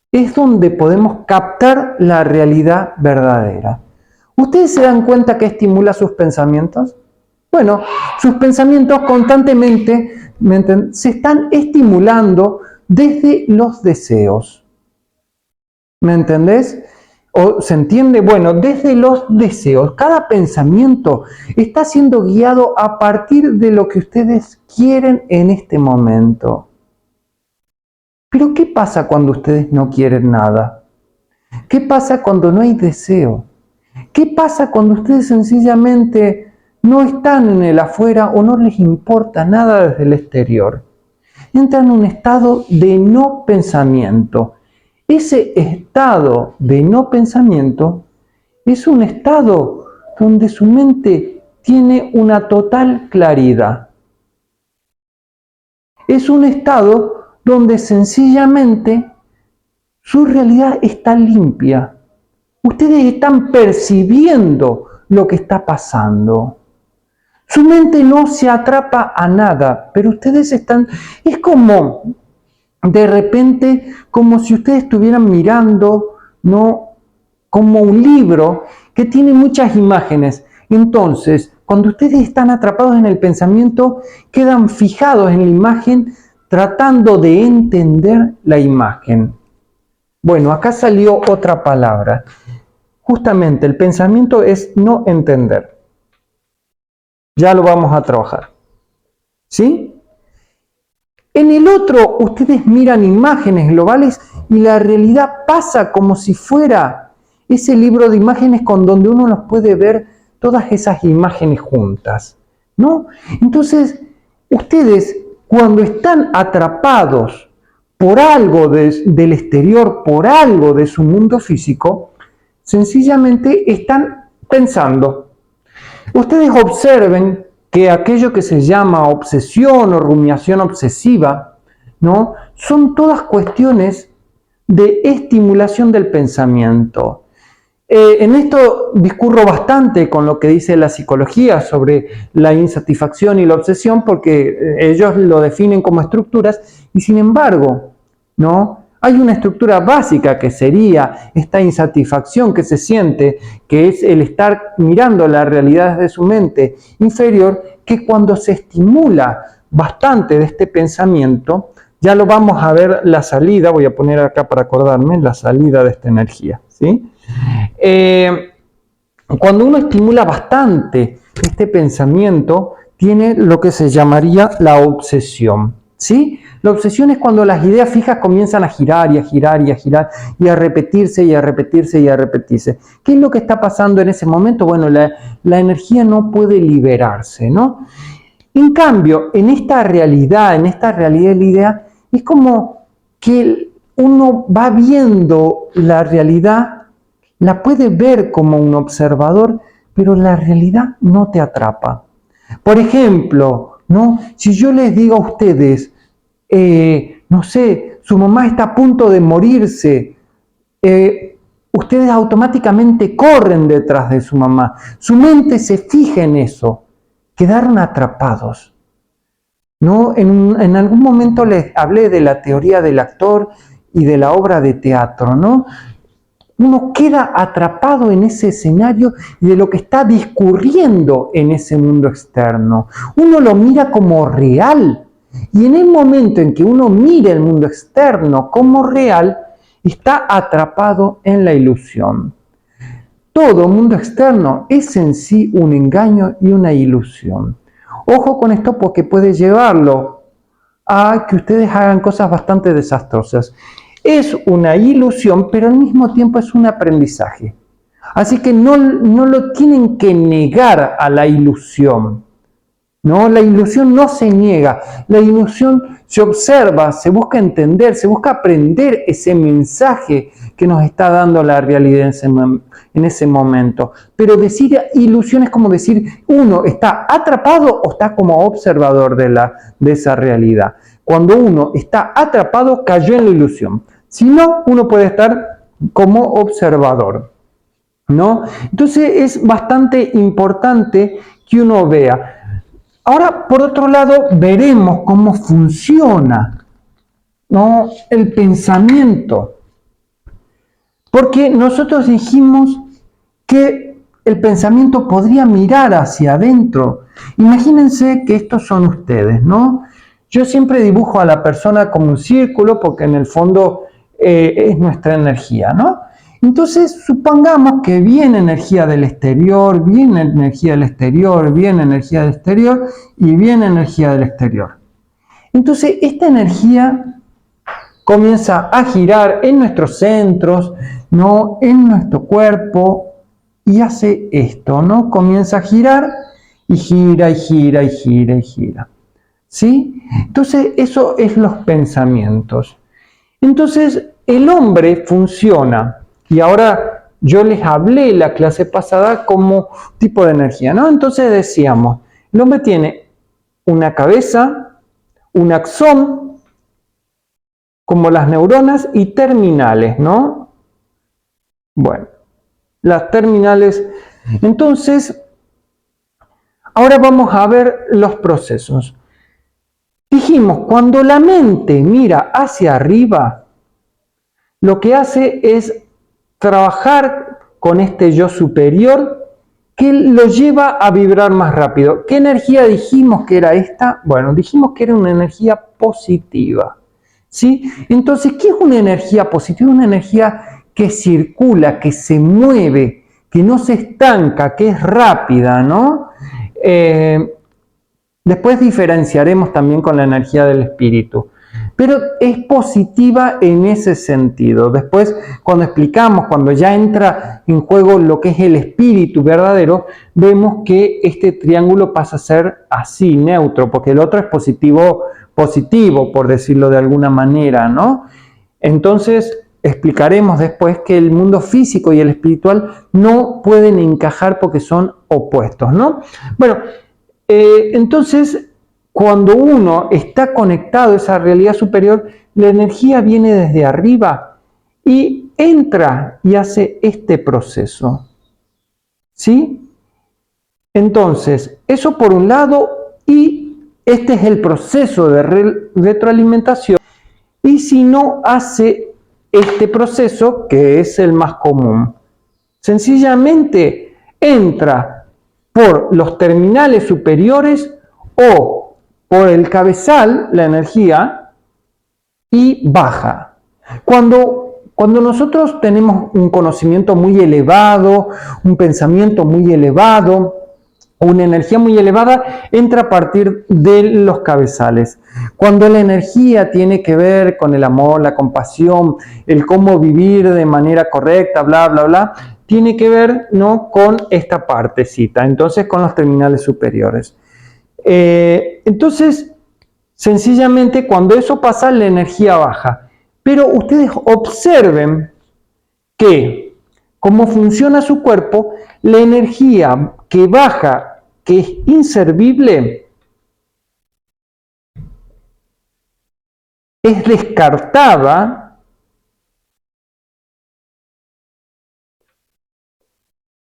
es donde podemos captar la realidad verdadera. ¿Ustedes se dan cuenta que estimula sus pensamientos? Bueno, sus pensamientos constantemente se están estimulando desde los deseos. ¿Me entendés? ¿O se entiende? Bueno, desde los deseos. Cada pensamiento está siendo guiado a partir de lo que ustedes quieren en este momento. Pero ¿qué pasa cuando ustedes no quieren nada? ¿Qué pasa cuando no hay deseo? ¿Qué pasa cuando ustedes sencillamente no están en el afuera o no les importa nada desde el exterior? Entran en un estado de no pensamiento. Ese estado de no pensamiento es un estado donde su mente tiene una total claridad. Es un estado donde sencillamente su realidad está limpia. Ustedes están percibiendo lo que está pasando. Su mente no se atrapa a nada, pero ustedes están... Es como, de repente, como si ustedes estuvieran mirando, ¿no?, como un libro que tiene muchas imágenes. Entonces, cuando ustedes están atrapados en el pensamiento, quedan fijados en la imagen tratando de entender la imagen. Bueno, acá salió otra palabra. Justamente el pensamiento es no entender. Ya lo vamos a trabajar. ¿Sí? En el otro, ustedes miran imágenes globales y la realidad pasa como si fuera ese libro de imágenes con donde uno los puede ver todas esas imágenes juntas, ¿no? Entonces, ustedes cuando están atrapados por algo del exterior, por algo de su mundo físico, sencillamente están pensando. Ustedes observen que aquello que se llama obsesión o rumiación obsesiva, ¿no? Son todas cuestiones de estimulación del pensamiento. En esto discurro bastante con lo que dice la psicología sobre la insatisfacción y la obsesión, porque ellos lo definen como estructuras, y sin embargo, ¿no? Hay una estructura básica que sería esta insatisfacción que se siente, que es el estar mirando la realidad desde su mente inferior, que cuando se estimula bastante de este pensamiento, ya lo vamos a ver la salida, voy a poner acá para acordarme, la salida de esta energía, ¿sí? Cuando uno estimula bastante este pensamiento, tiene lo que se llamaría la obsesión, ¿sí? La obsesión es cuando las ideas fijas comienzan a girar y a girar y a girar y a repetirse y a repetirse y a repetirse. ¿Qué es lo que está pasando en ese momento? Bueno, la energía no puede liberarse, ¿no? En cambio, en esta realidad de la idea, es como que uno va viendo la realidad, la puede ver como un observador, pero la realidad no te atrapa. Por ejemplo, ¿no? Si yo les digo a ustedes, no sé, su mamá está a punto de morirse, ustedes automáticamente corren detrás de su mamá. Su mente se fija en eso. Quedaron atrapados. ¿No? En algún momento les hablé de la teoría del actor y de la obra de teatro, ¿no? Uno queda atrapado en ese escenario y de lo que está discurriendo en ese mundo externo. Uno lo mira como real. Y en el momento en que uno mira el mundo externo como real, está atrapado en la ilusión. Todo mundo externo es en sí un engaño y una ilusión. Ojo con esto porque puede llevarlo a que ustedes hagan cosas bastante desastrosas. Es una ilusión, pero al mismo tiempo es un aprendizaje. Así que no lo tienen que negar a la ilusión. No, la ilusión no se niega, la ilusión se observa, se busca entender, se busca aprender ese mensaje que nos está dando la realidad en ese momento. Pero decir ilusión es como decir, uno está atrapado o está como observador de esa realidad. Cuando uno está atrapado, cayó en la ilusión. Si no, uno puede estar como observador, ¿no? Entonces es bastante importante que uno vea. Ahora, por otro lado, veremos cómo funciona, ¿no? El pensamiento. Porque nosotros dijimos que el pensamiento podría mirar hacia adentro. Imagínense que estos son ustedes, ¿no? Yo siempre dibujo a la persona como un círculo porque en el fondo es nuestra energía, ¿no? Entonces, supongamos que viene energía del exterior, viene energía del exterior, viene energía del exterior y viene energía del exterior. Entonces, esta energía comienza a girar en nuestros centros, ¿no? En nuestro cuerpo y hace esto, ¿no? Comienza a girar y gira y gira y gira y gira. ¿Sí? Entonces, eso es los pensamientos. Entonces, el hombre funciona, y ahora yo les hablé la clase pasada como tipo de energía, ¿no? Entonces decíamos, el hombre tiene una cabeza, un axón, como las neuronas, y terminales, ¿no? Bueno, las terminales. Entonces, ahora vamos a ver los procesos. Dijimos, cuando la mente mira hacia arriba, lo que hace es trabajar con este yo superior que lo lleva a vibrar más rápido. ¿Qué energía dijimos que era esta? Bueno, dijimos que era una energía positiva, ¿sí? Entonces, ¿qué es una energía positiva? Una energía que circula, que se mueve, que no se estanca, que es rápida, ¿no? Después diferenciaremos también con la energía del espíritu. Pero es positiva en ese sentido. Después, cuando explicamos, cuando ya entra en juego lo que es el espíritu verdadero, vemos que este triángulo pasa a ser así, neutro, porque el otro es positivo, por decirlo de alguna manera, ¿no? Entonces, explicaremos después que el mundo físico y el espiritual no pueden encajar porque son opuestos, ¿no? Bueno, entonces, cuando uno está conectado a esa realidad superior, la energía viene desde arriba y entra y hace este proceso. ¿Sí? Entonces, eso por un lado, y este es el proceso de retroalimentación. Y si no hace este proceso, que es el más común, sencillamente entra por los terminales superiores o por el cabezal, la energía, y baja. Cuando nosotros tenemos un conocimiento muy elevado, un pensamiento muy elevado, una energía muy elevada, entra a partir de los cabezales. Cuando la energía tiene que ver con el amor, la compasión, el cómo vivir de manera correcta, bla, bla, bla, tiene que ver, ¿no?, con esta partecita, entonces con los terminales superiores. Entonces, sencillamente cuando eso pasa, la energía baja. Pero ustedes observen que, como funciona su cuerpo, la energía que baja, que es inservible, es descartada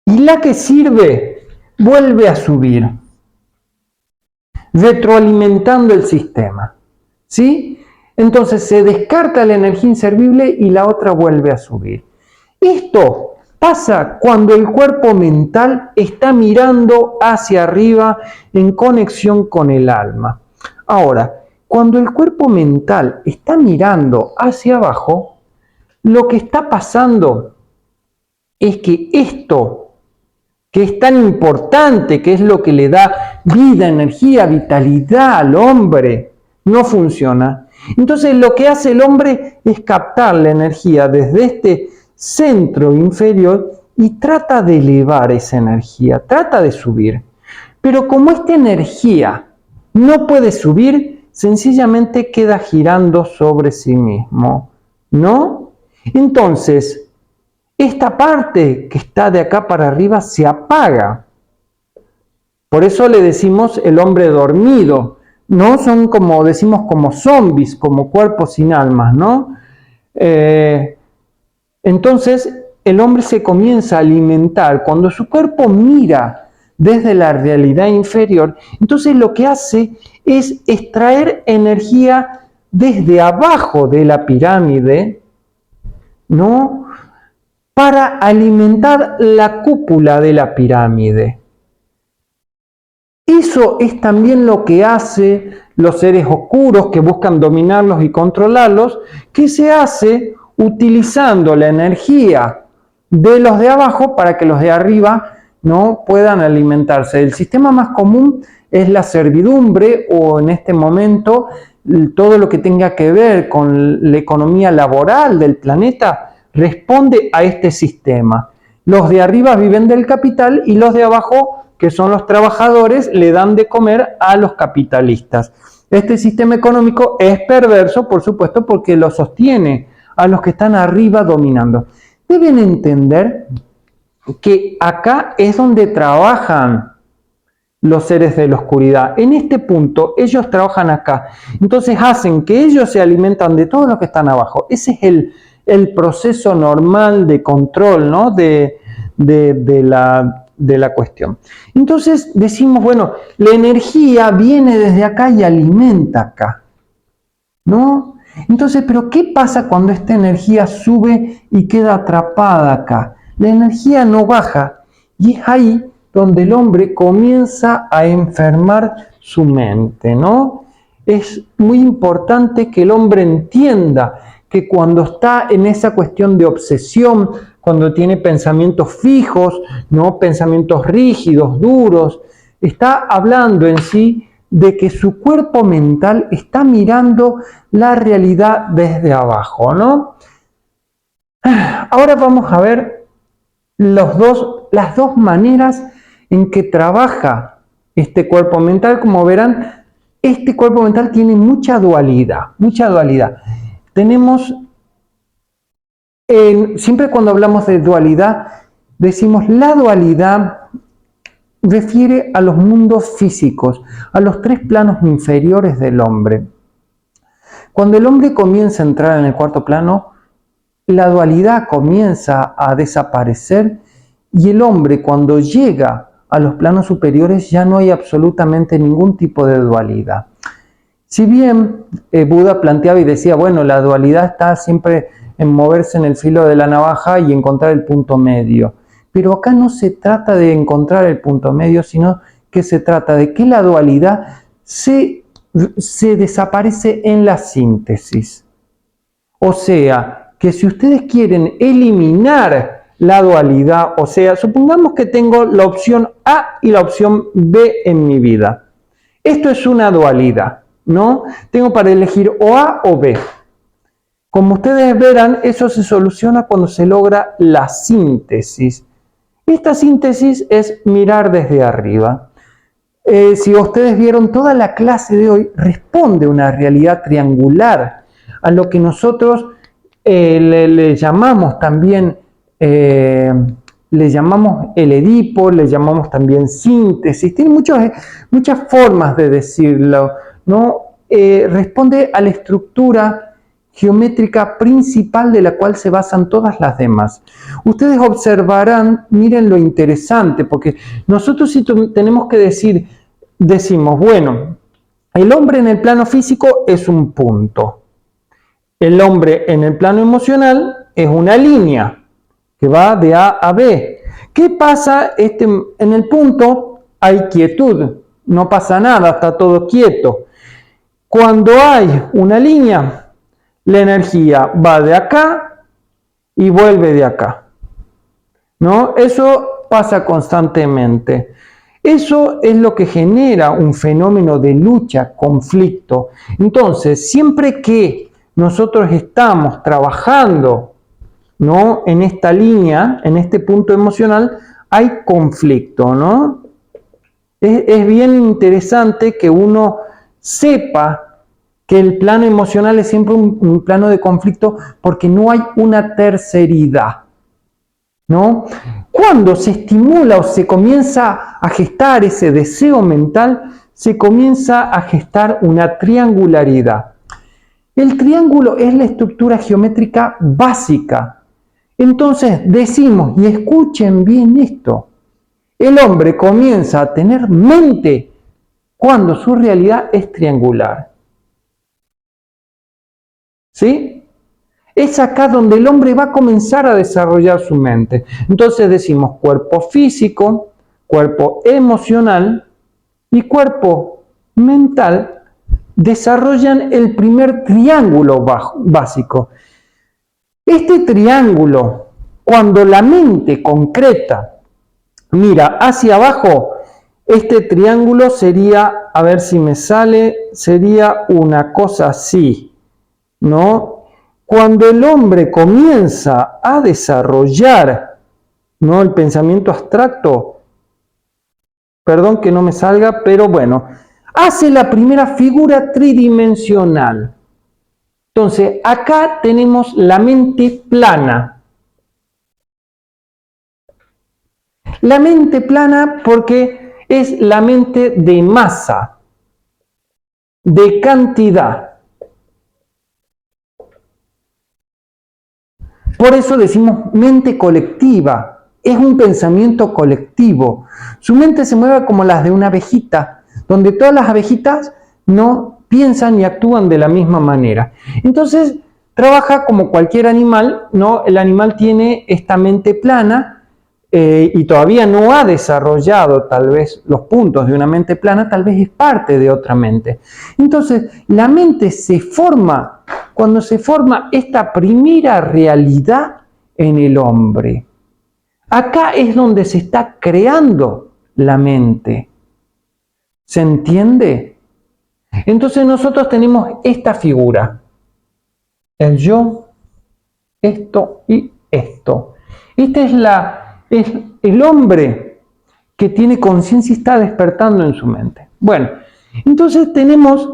y la que sirve vuelve a subir, retroalimentando el sistema, ¿sí? Entonces se descarta la energía inservible y la otra vuelve a subir. Esto pasa cuando el cuerpo mental está mirando hacia arriba en conexión con el alma. Ahora, cuando el cuerpo mental está mirando hacia abajo, lo que está pasando es que esto que es tan importante, que es lo que le da vida, energía, vitalidad al hombre, no funciona. Entonces lo que hace el hombre es captar la energía desde este centro inferior y trata de elevar esa energía, trata de subir. Pero como esta energía no puede subir, sencillamente queda girando sobre sí mismo, ¿no? Entonces, esta parte que está de acá para arriba se apaga. Por eso le decimos el hombre dormido. No son como, decimos, como zombies, como cuerpos sin almas, ¿no? Entonces, el hombre se comienza a alimentar. Cuando su cuerpo mira desde la realidad inferior, entonces lo que hace es extraer energía desde abajo de la pirámide, ¿no?, para alimentar la cúpula de la pirámide. Eso es también lo que hacen los seres oscuros que buscan dominarlos y controlarlos, que se hace utilizando la energía de los de abajo para que los de arriba no puedan alimentarse. El sistema más común es la servidumbre, o en este momento todo lo que tenga que ver con la economía laboral del planeta responde a este sistema. Los de arriba viven del capital y los de abajo, que son los trabajadores, le dan de comer a los capitalistas. Este sistema económico es perverso, por supuesto, porque lo sostiene a los que están arriba dominando. Deben entender que acá es donde trabajan los seres de la oscuridad. En este punto, ellos trabajan acá. Entonces hacen que ellos se alimentan de todos los que están abajo. Ese es el proceso normal de control, ¿no?, de la cuestión. Entonces decimos, bueno, la energía viene desde acá y alimenta acá, ¿no? Entonces, ¿pero qué pasa cuando esta energía sube y queda atrapada acá? la energía no baja. Y es ahí donde el hombre comienza a enfermar su mente, ¿no? Es muy importante que el hombre entienda que cuando está en esa cuestión de obsesión, cuando tiene pensamientos fijos, ¿no? Pensamientos rígidos, duros, está hablando en sí de que su cuerpo mental está mirando la realidad desde abajo, ¿no? Ahora vamos a ver las dos maneras en que trabaja este cuerpo mental. Como verán, este cuerpo mental tiene mucha dualidad, mucha dualidad. Tenemos, siempre cuando hablamos de dualidad, decimos la dualidad refiere a los mundos físicos, a los tres planos inferiores del hombre. Cuando el hombre comienza a entrar en el cuarto plano, la dualidad comienza a desaparecer y el hombre, cuando llega a los planos superiores, ya no hay absolutamente ningún tipo de dualidad. Si bien Buda planteaba y decía, bueno, la dualidad está siempre en moverse en el filo de la navaja y encontrar el punto medio. Pero acá no se trata de encontrar el punto medio, sino que se trata de que la dualidad se desaparece en la síntesis. O sea, que si ustedes quieren eliminar la dualidad, o sea, supongamos que tengo la opción A y la opción B en mi vida. Esto es una dualidad, ¿no? Tengo para elegir o A o B. Como ustedes verán, eso se soluciona cuando se logra la síntesis. Esta síntesis es mirar desde arriba. Si ustedes vieron toda la clase de hoy, responde una realidad triangular a lo que nosotros le llamamos también, le llamamos el Edipo, le llamamos también síntesis. Tiene muchas formas de decirlo, ¿no? Responde a la estructura geométrica principal de la cual se basan todas las demás. Ustedes observarán, miren lo interesante, porque nosotros sí tenemos que decimos, bueno, el hombre en el plano físico es un punto. El hombre en el plano emocional es una línea que va de A a B. ¿Qué pasa? En el punto hay quietud, no pasa nada, está todo quieto. Cuando hay una línea, la energía va de acá y vuelve de acá, ¿no? Eso pasa constantemente. Eso es lo que genera un fenómeno de lucha, conflicto. Entonces, siempre que nosotros estamos trabajando, ¿no?, en esta línea, en este punto emocional, hay conflicto, ¿no? Es bien interesante que uno sepa que el plano emocional es siempre un plano de conflicto porque no hay una terceridad, ¿no? Cuando se estimula o se comienza a gestar ese deseo mental, se comienza a gestar una triangularidad. El triángulo es la estructura geométrica básica. Entonces decimos, y escuchen bien esto, el hombre comienza a tener mente cuando su realidad es triangular. ¿Sí? Es acá donde el hombre va a comenzar a desarrollar su mente. Entonces decimos cuerpo físico, cuerpo emocional y cuerpo mental desarrollan el primer triángulo básico. Este triángulo, cuando la mente concreta mira hacia abajo, este triángulo sería, a ver si me sale, sería una cosa así, ¿no? Cuando el hombre comienza a desarrollar, ¿no?, el pensamiento abstracto, perdón que no me salga, pero bueno, hace la primera figura tridimensional. Entonces, acá tenemos la mente plana. La mente plana porque es la mente de masa, de cantidad. Por eso decimos mente colectiva, es un pensamiento colectivo. Su mente se mueve como las de una abejita, donde todas las abejitas no piensan y actúan de la misma manera. Entonces, trabaja como cualquier animal, ¿no? El animal tiene esta mente plana y todavía no ha desarrollado tal vez los puntos de una mente plana, tal vez es parte de otra mente. Entonces, la mente se forma cuando se forma esta primera realidad en el hombre. Acá es donde se está creando la mente. ¿Se entiende? Entonces nosotros tenemos esta figura. El yo, esto y esto. Este es el hombre que tiene conciencia y está despertando en su mente. Bueno, entonces tenemos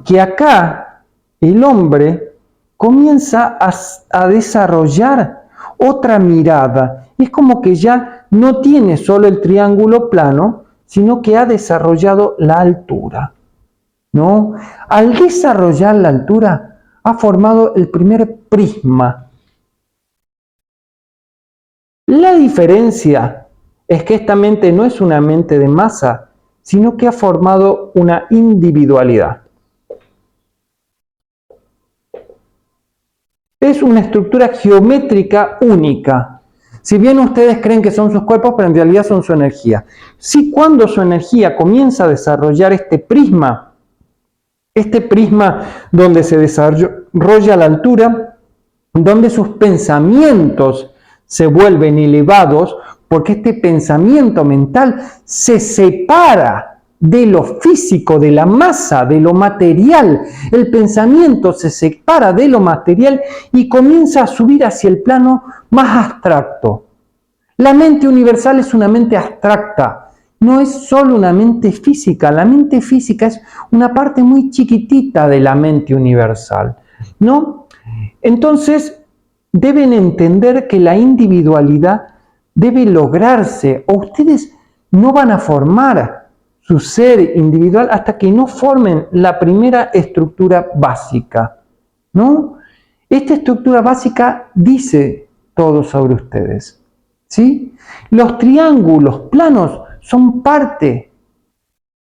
que acá el hombre comienza a desarrollar otra mirada. Es como que ya no tiene solo el triángulo plano, sino que ha desarrollado la altura, ¿no? Al desarrollar la altura, ha formado el primer prisma. La diferencia es que esta mente no es una mente de masa, sino que ha formado una individualidad. Es una estructura geométrica única. Si bien ustedes creen que son sus cuerpos, pero en realidad son su energía. Si cuando su energía comienza a desarrollar este prisma donde se desarrolla la altura, donde sus pensamientos se vuelven elevados, porque este pensamiento mental se separa de lo físico, de la masa, de lo material. El pensamiento se separa de lo material y comienza a subir hacia el plano más abstracto. La mente universal es una mente abstracta, no es solo una mente física. La mente física es una parte muy chiquitita de la mente universal, ¿no? Entonces, deben entender que la individualidad debe lograrse, o ustedes no van a formar su ser individual hasta que no formen la primera estructura básica, ¿no? Esta estructura básica dice todo sobre ustedes, ¿sí? Los triángulos planos son parte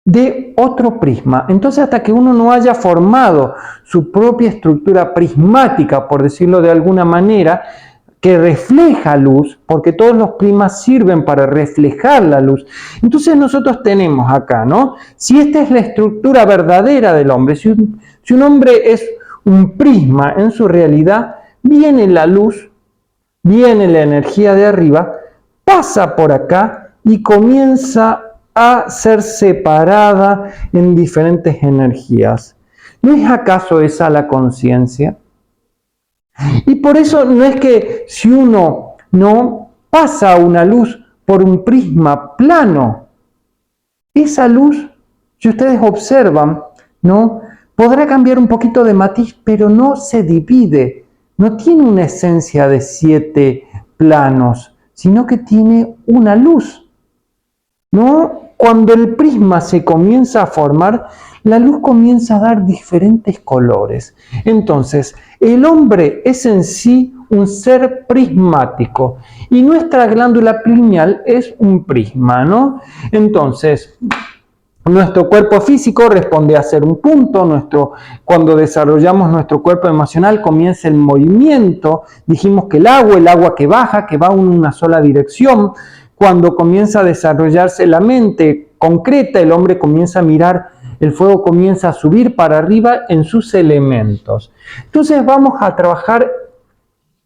de otro prisma. Entonces, hasta que uno no haya formado su propia estructura prismática, por decirlo de alguna manera, que refleja luz, porque todos los prismas sirven para reflejar la luz. Entonces nosotros tenemos acá, ¿no? Si esta es la estructura verdadera del hombre, si un hombre es un prisma en su realidad, viene la luz, viene la energía de arriba, pasa por acá y comienza a ser separada en diferentes energías. ¿No es acaso esa la conciencia? Y por eso no es que si uno no pasa una luz por un prisma plano, esa luz, si ustedes observan, ¿no? Podrá cambiar un poquito de matiz, pero no se divide, no tiene una esencia de 7 planos, sino que tiene una luz, ¿no? Cuando el prisma se comienza a formar, la luz comienza a dar diferentes colores. Entonces, el hombre es en sí un ser prismático y nuestra glándula pineal es un prisma, ¿no? Entonces, nuestro cuerpo físico responde a ser un punto, cuando desarrollamos nuestro cuerpo emocional comienza el movimiento, dijimos que el agua que baja, que va en una sola dirección. Cuando comienza a desarrollarse la mente concreta, el hombre comienza a mirar, el fuego comienza a subir para arriba en sus elementos. Entonces vamos a trabajar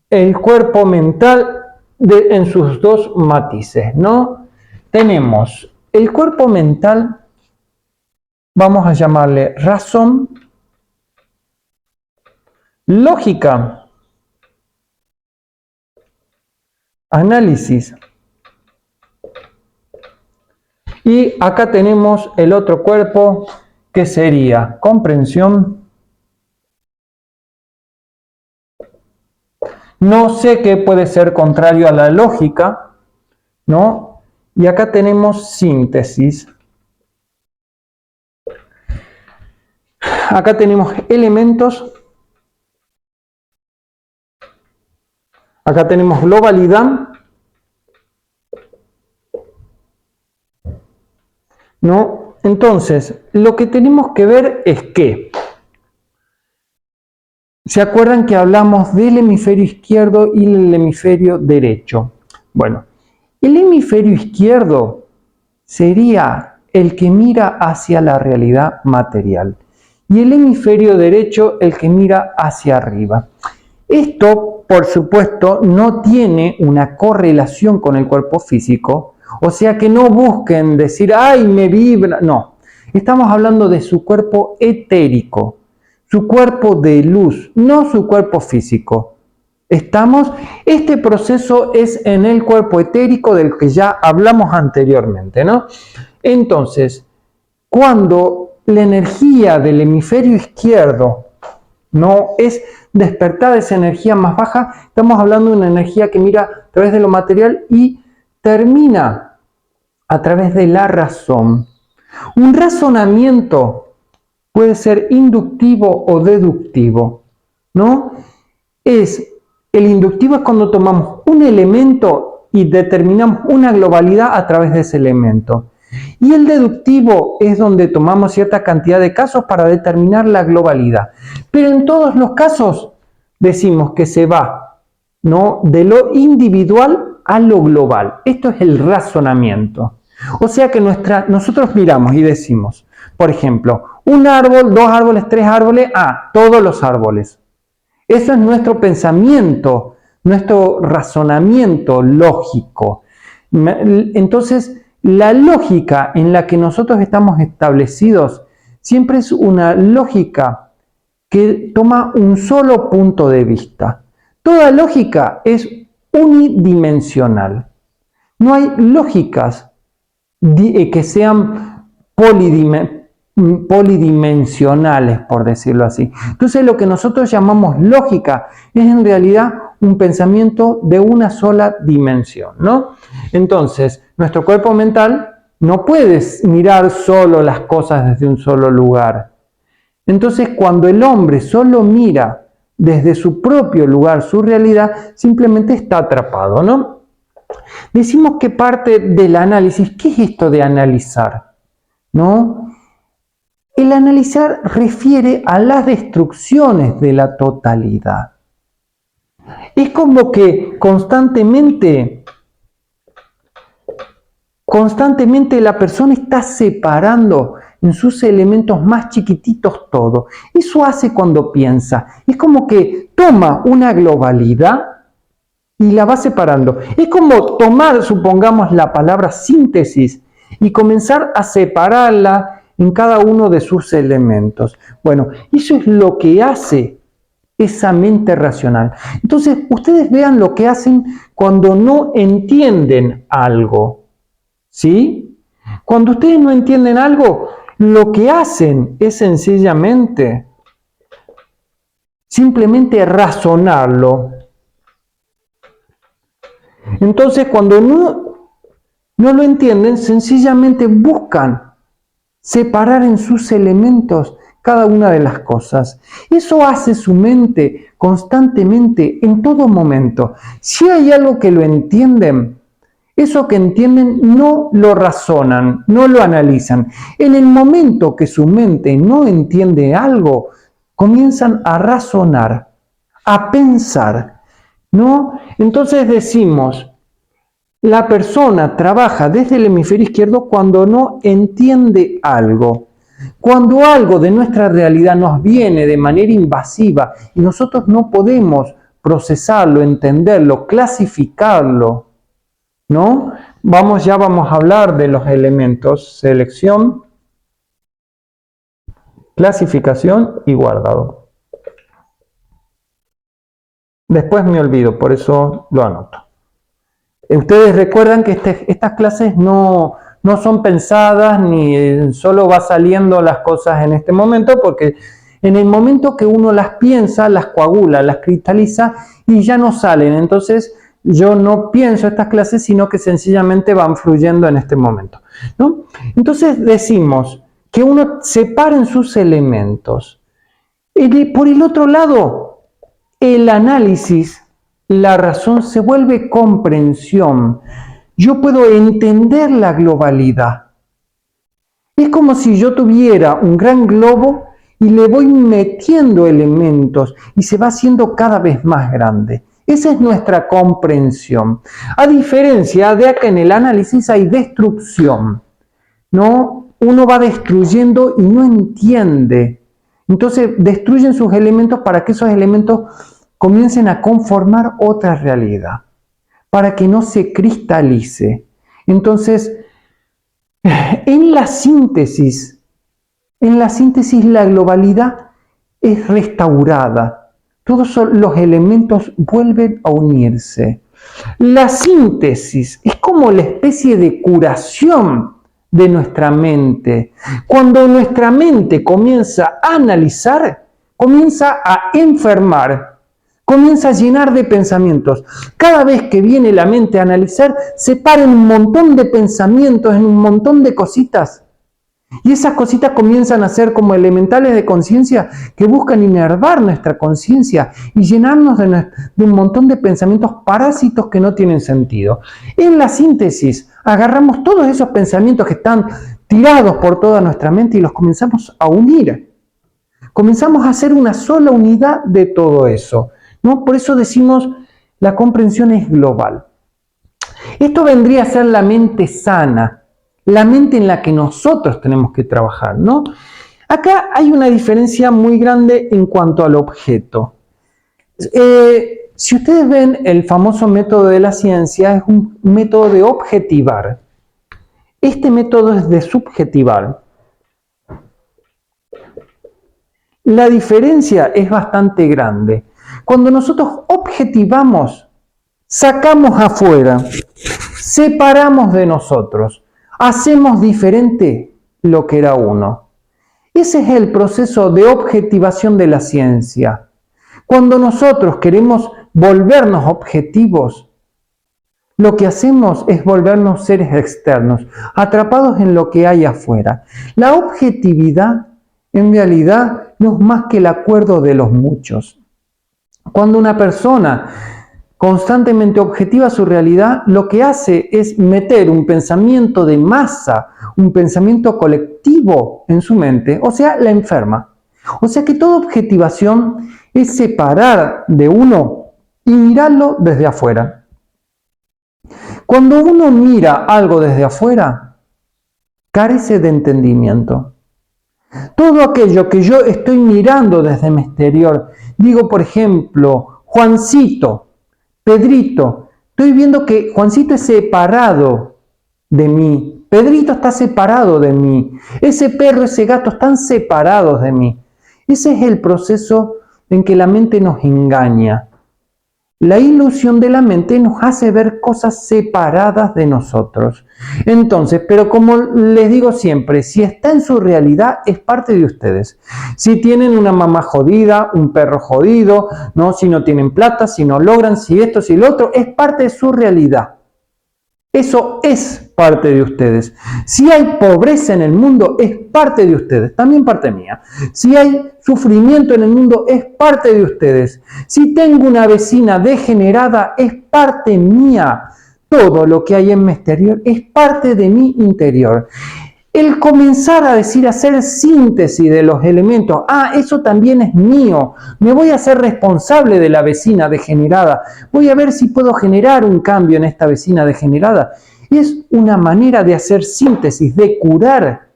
el cuerpo mental en sus dos matices, ¿no? Tenemos el cuerpo mental, vamos a llamarle razón, lógica, análisis. Y acá tenemos el otro cuerpo que sería comprensión. No sé qué puede ser contrario a la lógica, ¿no? Y acá tenemos síntesis. Acá tenemos elementos. Acá tenemos globalidad, ¿no? Entonces, lo que tenemos que ver es que ¿Se acuerdan que hablamos del hemisferio izquierdo y el hemisferio derecho? Bueno, el hemisferio izquierdo sería el que mira hacia la realidad material y el hemisferio derecho el que mira hacia arriba. Esto, por supuesto, no tiene una correlación con el cuerpo físico, o sea que no busquen decir, ¡ay, me vibra! No, estamos hablando de su cuerpo etérico, su cuerpo de luz, no su cuerpo físico. Este proceso es en el cuerpo etérico del que ya hablamos anteriormente, ¿no? Entonces, cuando la energía del hemisferio izquierdo no es despertada, esa energía más baja, estamos hablando de una energía que mira a través de lo material y termina a través de la razón. Un razonamiento puede ser inductivo o deductivo, ¿no? El inductivo es cuando tomamos un elemento y determinamos una globalidad a través de ese elemento. Y el deductivo es donde tomamos cierta cantidad de casos para determinar la globalidad. Pero en todos los casos decimos que se va, ¿no?, de lo individual a lo global. Esto es el razonamiento. O sea que nosotros miramos y decimos, por ejemplo, un árbol, 2 árboles, 3 árboles, todos los árboles. Eso es nuestro pensamiento, nuestro razonamiento lógico. Entonces, la lógica en la que nosotros estamos establecidos siempre es una lógica que toma un solo punto de vista. Toda lógica es unidimensional. No hay lógicas que sean polidimensionales, por decirlo así. Entonces, lo que nosotros llamamos lógica es en realidad un pensamiento de una sola dimensión, ¿no? Entonces, nuestro cuerpo mental no puede mirar solo las cosas desde un solo lugar. Entonces, cuando el hombre solo mira desde su propio lugar, su realidad, simplemente está atrapado, ¿no? Decimos que parte del análisis, ¿qué es esto de analizar? ¿No? El analizar refiere a las destrucciones de la totalidad. Es como que constantemente la persona está separando en sus elementos más chiquititos todo. Eso hace cuando piensa. Es como que toma una globalidad y la va separando. Es como tomar, supongamos, la palabra síntesis y comenzar a separarla en cada uno de sus elementos. Bueno, eso es lo que hace esa mente racional. Entonces, ustedes vean lo que hacen cuando no entienden algo, ¿sí? Cuando ustedes no entienden algo, lo que hacen es simplemente razonarlo. Entonces, cuando no lo entienden, sencillamente buscan separar en sus elementos cada una de las cosas. Eso hace su mente constantemente, en todo momento. Si hay algo que lo entienden, eso que entienden no lo razonan, no lo analizan. En el momento que su mente no entiende algo, comienzan a razonar, a pensar, ¿no? Entonces decimos, la persona trabaja desde el hemisferio izquierdo cuando no entiende algo. Cuando algo de nuestra realidad nos viene de manera invasiva y nosotros no podemos procesarlo, entenderlo, clasificarlo, ¿no? Ya vamos a hablar de los elementos: selección, clasificación y guardado. Después me olvido, por eso lo anoto. Ustedes recuerdan que estas clases no son pensadas ni solo va saliendo las cosas en este momento, porque en el momento que uno las piensa, las coagula, las cristaliza y ya no salen. Entonces yo no pienso estas clases, sino que sencillamente van fluyendo en este momento, ¿no? Entonces decimos que uno separa en sus elementos. Por el otro lado, el análisis, la razón, se vuelve comprensión. Yo puedo entender la globalidad. Es como si yo tuviera un gran globo y le voy metiendo elementos y se va haciendo cada vez más grande. Esa es nuestra comprensión. A diferencia de que en el análisis hay destrucción, ¿no? Uno va destruyendo y no entiende. Entonces destruyen sus elementos para que esos elementos comiencen a conformar otra realidad, para que no se cristalice. Entonces, en la síntesis la globalidad es restaurada. Todos los elementos vuelven a unirse. La síntesis es como la especie de curación de nuestra mente. Cuando nuestra mente comienza a analizar, comienza a enfermar, comienza a llenar de pensamientos. Cada vez que viene la mente a analizar, se para en un montón de pensamientos, en un montón de cositas. Y esas cositas comienzan a ser como elementales de conciencia que buscan inervar nuestra conciencia y llenarnos de un montón de pensamientos parásitos que no tienen sentido. En la síntesis, agarramos todos esos pensamientos que están tirados por toda nuestra mente y los comenzamos a unir. Comenzamos a hacer una sola unidad de todo eso, ¿no? Por eso decimos, la comprensión es global. Esto vendría a ser la mente sana, la mente en la que nosotros tenemos que trabajar, ¿no? Acá hay una diferencia muy grande en cuanto al objeto. Si ustedes ven el famoso método de la ciencia, es un método de objetivar. Este método es de subjetivar. La diferencia es bastante grande. Cuando nosotros objetivamos, sacamos afuera, separamos de nosotros, hacemos diferente lo que era uno. Ese es el proceso de objetivación de la ciencia. Cuando nosotros queremos volvernos objetivos, lo que hacemos es volvernos seres externos, atrapados en lo que hay afuera. La objetividad, en realidad, no es más que el acuerdo de los muchos. Cuando una persona constantemente objetiva su realidad, lo que hace es meter un pensamiento de masa, un pensamiento colectivo en su mente, o sea, la enferma. O sea que toda objetivación es separar de uno y mirarlo desde afuera. Cuando uno mira algo desde afuera, carece de entendimiento. Todo aquello que yo estoy mirando desde mi exterior, digo por ejemplo, Juancito, Pedrito, estoy viendo que Juancito es separado de mí, Pedrito está separado de mí, ese perro, ese gato están separados de mí. Ese es el proceso en que la mente nos engaña. La ilusión de la mente nos hace ver cosas separadas de nosotros. Entonces, pero como les digo siempre, si está en su realidad, es parte de ustedes. Si tienen una mamá jodida, un perro jodido, ¿no? Si no tienen plata, si no logran, si esto, si lo otro, es parte de su realidad. Eso es parte de ustedes. Si hay pobreza en el mundo, es parte de ustedes, también parte mía. Si hay sufrimiento en el mundo, es parte de ustedes. Si tengo una vecina degenerada, es parte mía. Todo lo que hay en mi exterior es parte de mi interior. El comenzar a decir, hacer síntesis de los elementos, eso también es mío, me voy a hacer responsable de la vecina degenerada, voy a ver si puedo generar un cambio en esta vecina degenerada. Es una manera de hacer síntesis, de curar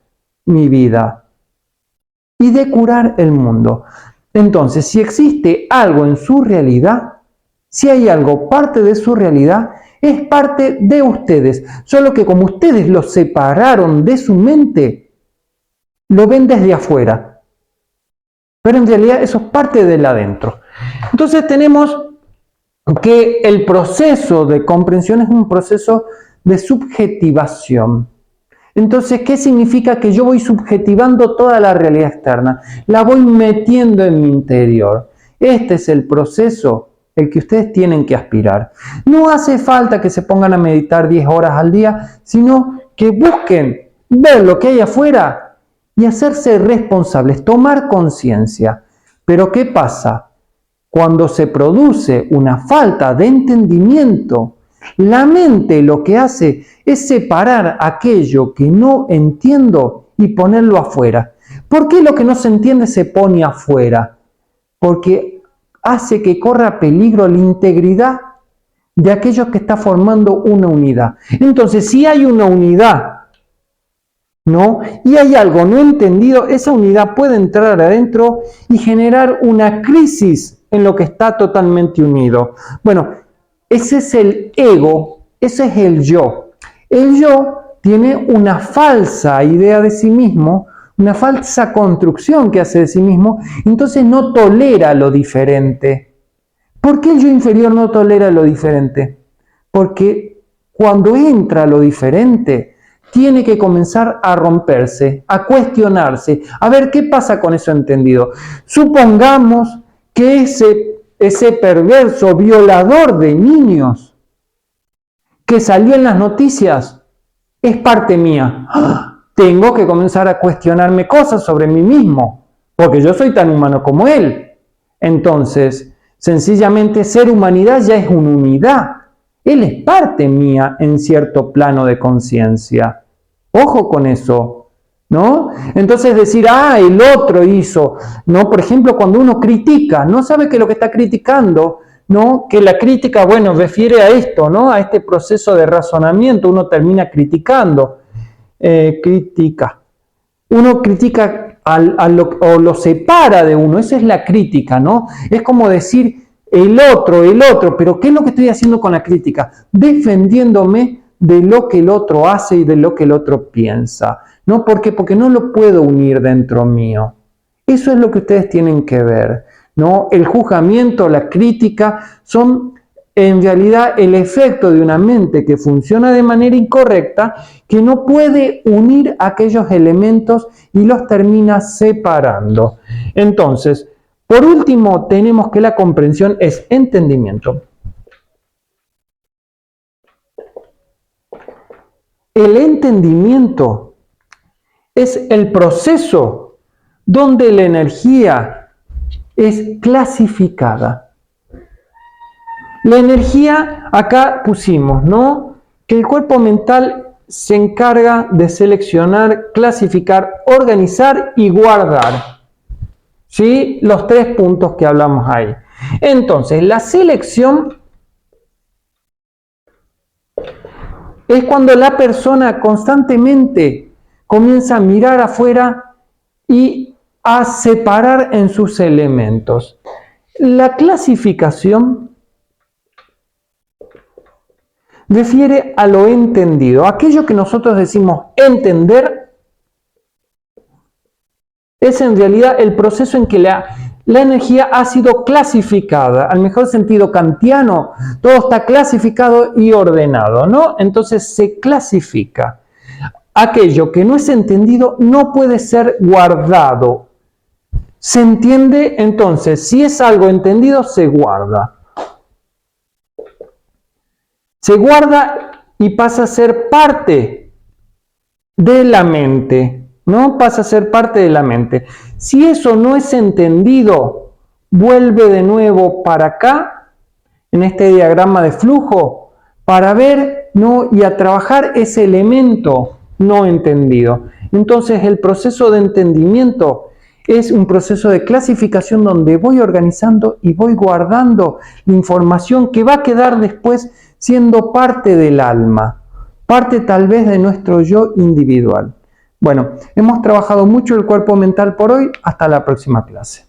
mi vida y de curar el mundo. Entonces, si existe algo en su realidad, si hay algo parte de su realidad, es parte de ustedes, solo que como ustedes lo separaron de su mente, lo ven desde afuera. Pero en realidad eso es parte del adentro. Entonces tenemos que el proceso de comprensión es un proceso de subjetivación. Entonces, ¿qué significa? Que yo voy subjetivando toda la realidad externa, la voy metiendo en mi interior. Este es el proceso el que ustedes tienen que aspirar. No hace falta que se pongan a meditar 10 horas al día, sino que busquen ver lo que hay afuera y hacerse responsables, tomar conciencia. Pero ¿qué pasa? Cuando se produce una falta de entendimiento, la mente lo que hace es separar aquello que no entiendo y ponerlo afuera. ¿Por qué lo que no se entiende se pone afuera? Porque hace que corra peligro la integridad de aquellos que está formando una unidad. Entonces, si hay una unidad, ¿no? Y hay algo no entendido, esa unidad puede entrar adentro y generar una crisis en lo que está totalmente unido. Bueno, ese es el ego, ese es el yo. El yo tiene una falsa idea de sí mismo, una falsa construcción que hace de sí mismo, entonces no tolera lo diferente. ¿Por qué el yo inferior no tolera lo diferente? Porque cuando entra lo diferente, tiene que comenzar a romperse, a cuestionarse, a ver qué pasa con eso entendido. Supongamos que ese perverso violador de niños que salió en las noticias es parte mía. Tengo que comenzar a cuestionarme cosas sobre mí mismo, porque yo soy tan humano como él. Entonces, sencillamente ser humanidad ya es una unidad. Él es parte mía en cierto plano de conciencia. Ojo con eso, ¿no? Entonces decir, el otro hizo, ¿no? Por ejemplo, cuando uno critica, no sabe que lo que está criticando, ¿no? Que la crítica, bueno, refiere a esto, ¿no? A este proceso de razonamiento, uno termina criticando. Uno critica o lo separa de uno, esa es la crítica, ¿no? Es como decir el otro, pero ¿qué es lo que estoy haciendo con la crítica? Defendiéndome de lo que el otro hace y de lo que el otro piensa, ¿no? ¿Por qué? Porque no lo puedo unir dentro mío. Eso es lo que ustedes tienen que ver, ¿no? El juzgamiento, la crítica son en realidad el efecto de una mente que funciona de manera incorrecta, que no puede unir aquellos elementos y los termina separando. Entonces, por último, tenemos que la comprensión es entendimiento. El entendimiento es el proceso donde la energía es clasificada. La energía, acá pusimos, ¿no? Que el cuerpo mental se encarga de seleccionar, clasificar, organizar y guardar. ¿Sí? Los 3 puntos que hablamos ahí. Entonces, la selección es cuando la persona constantemente comienza a mirar afuera y a separar en sus elementos. La clasificación refiere a lo entendido. Aquello que nosotros decimos entender es en realidad el proceso en que la energía ha sido clasificada. Al mejor sentido kantiano, todo está clasificado y ordenado, ¿no? Entonces se clasifica. Aquello que no es entendido no puede ser guardado. Se entiende, entonces, si es algo entendido, se guarda. Se guarda y pasa a ser parte de la mente, ¿no? Pasa a ser parte de la mente. Si eso no es entendido, vuelve de nuevo para acá, en este diagrama de flujo, para ver, ¿no? Y a trabajar ese elemento no entendido. Entonces, el proceso de entendimiento es un proceso de clasificación donde voy organizando y voy guardando la información que va a quedar después siendo parte del alma, parte tal vez de nuestro yo individual. Bueno, hemos trabajado mucho el cuerpo mental por hoy. Hasta la próxima clase.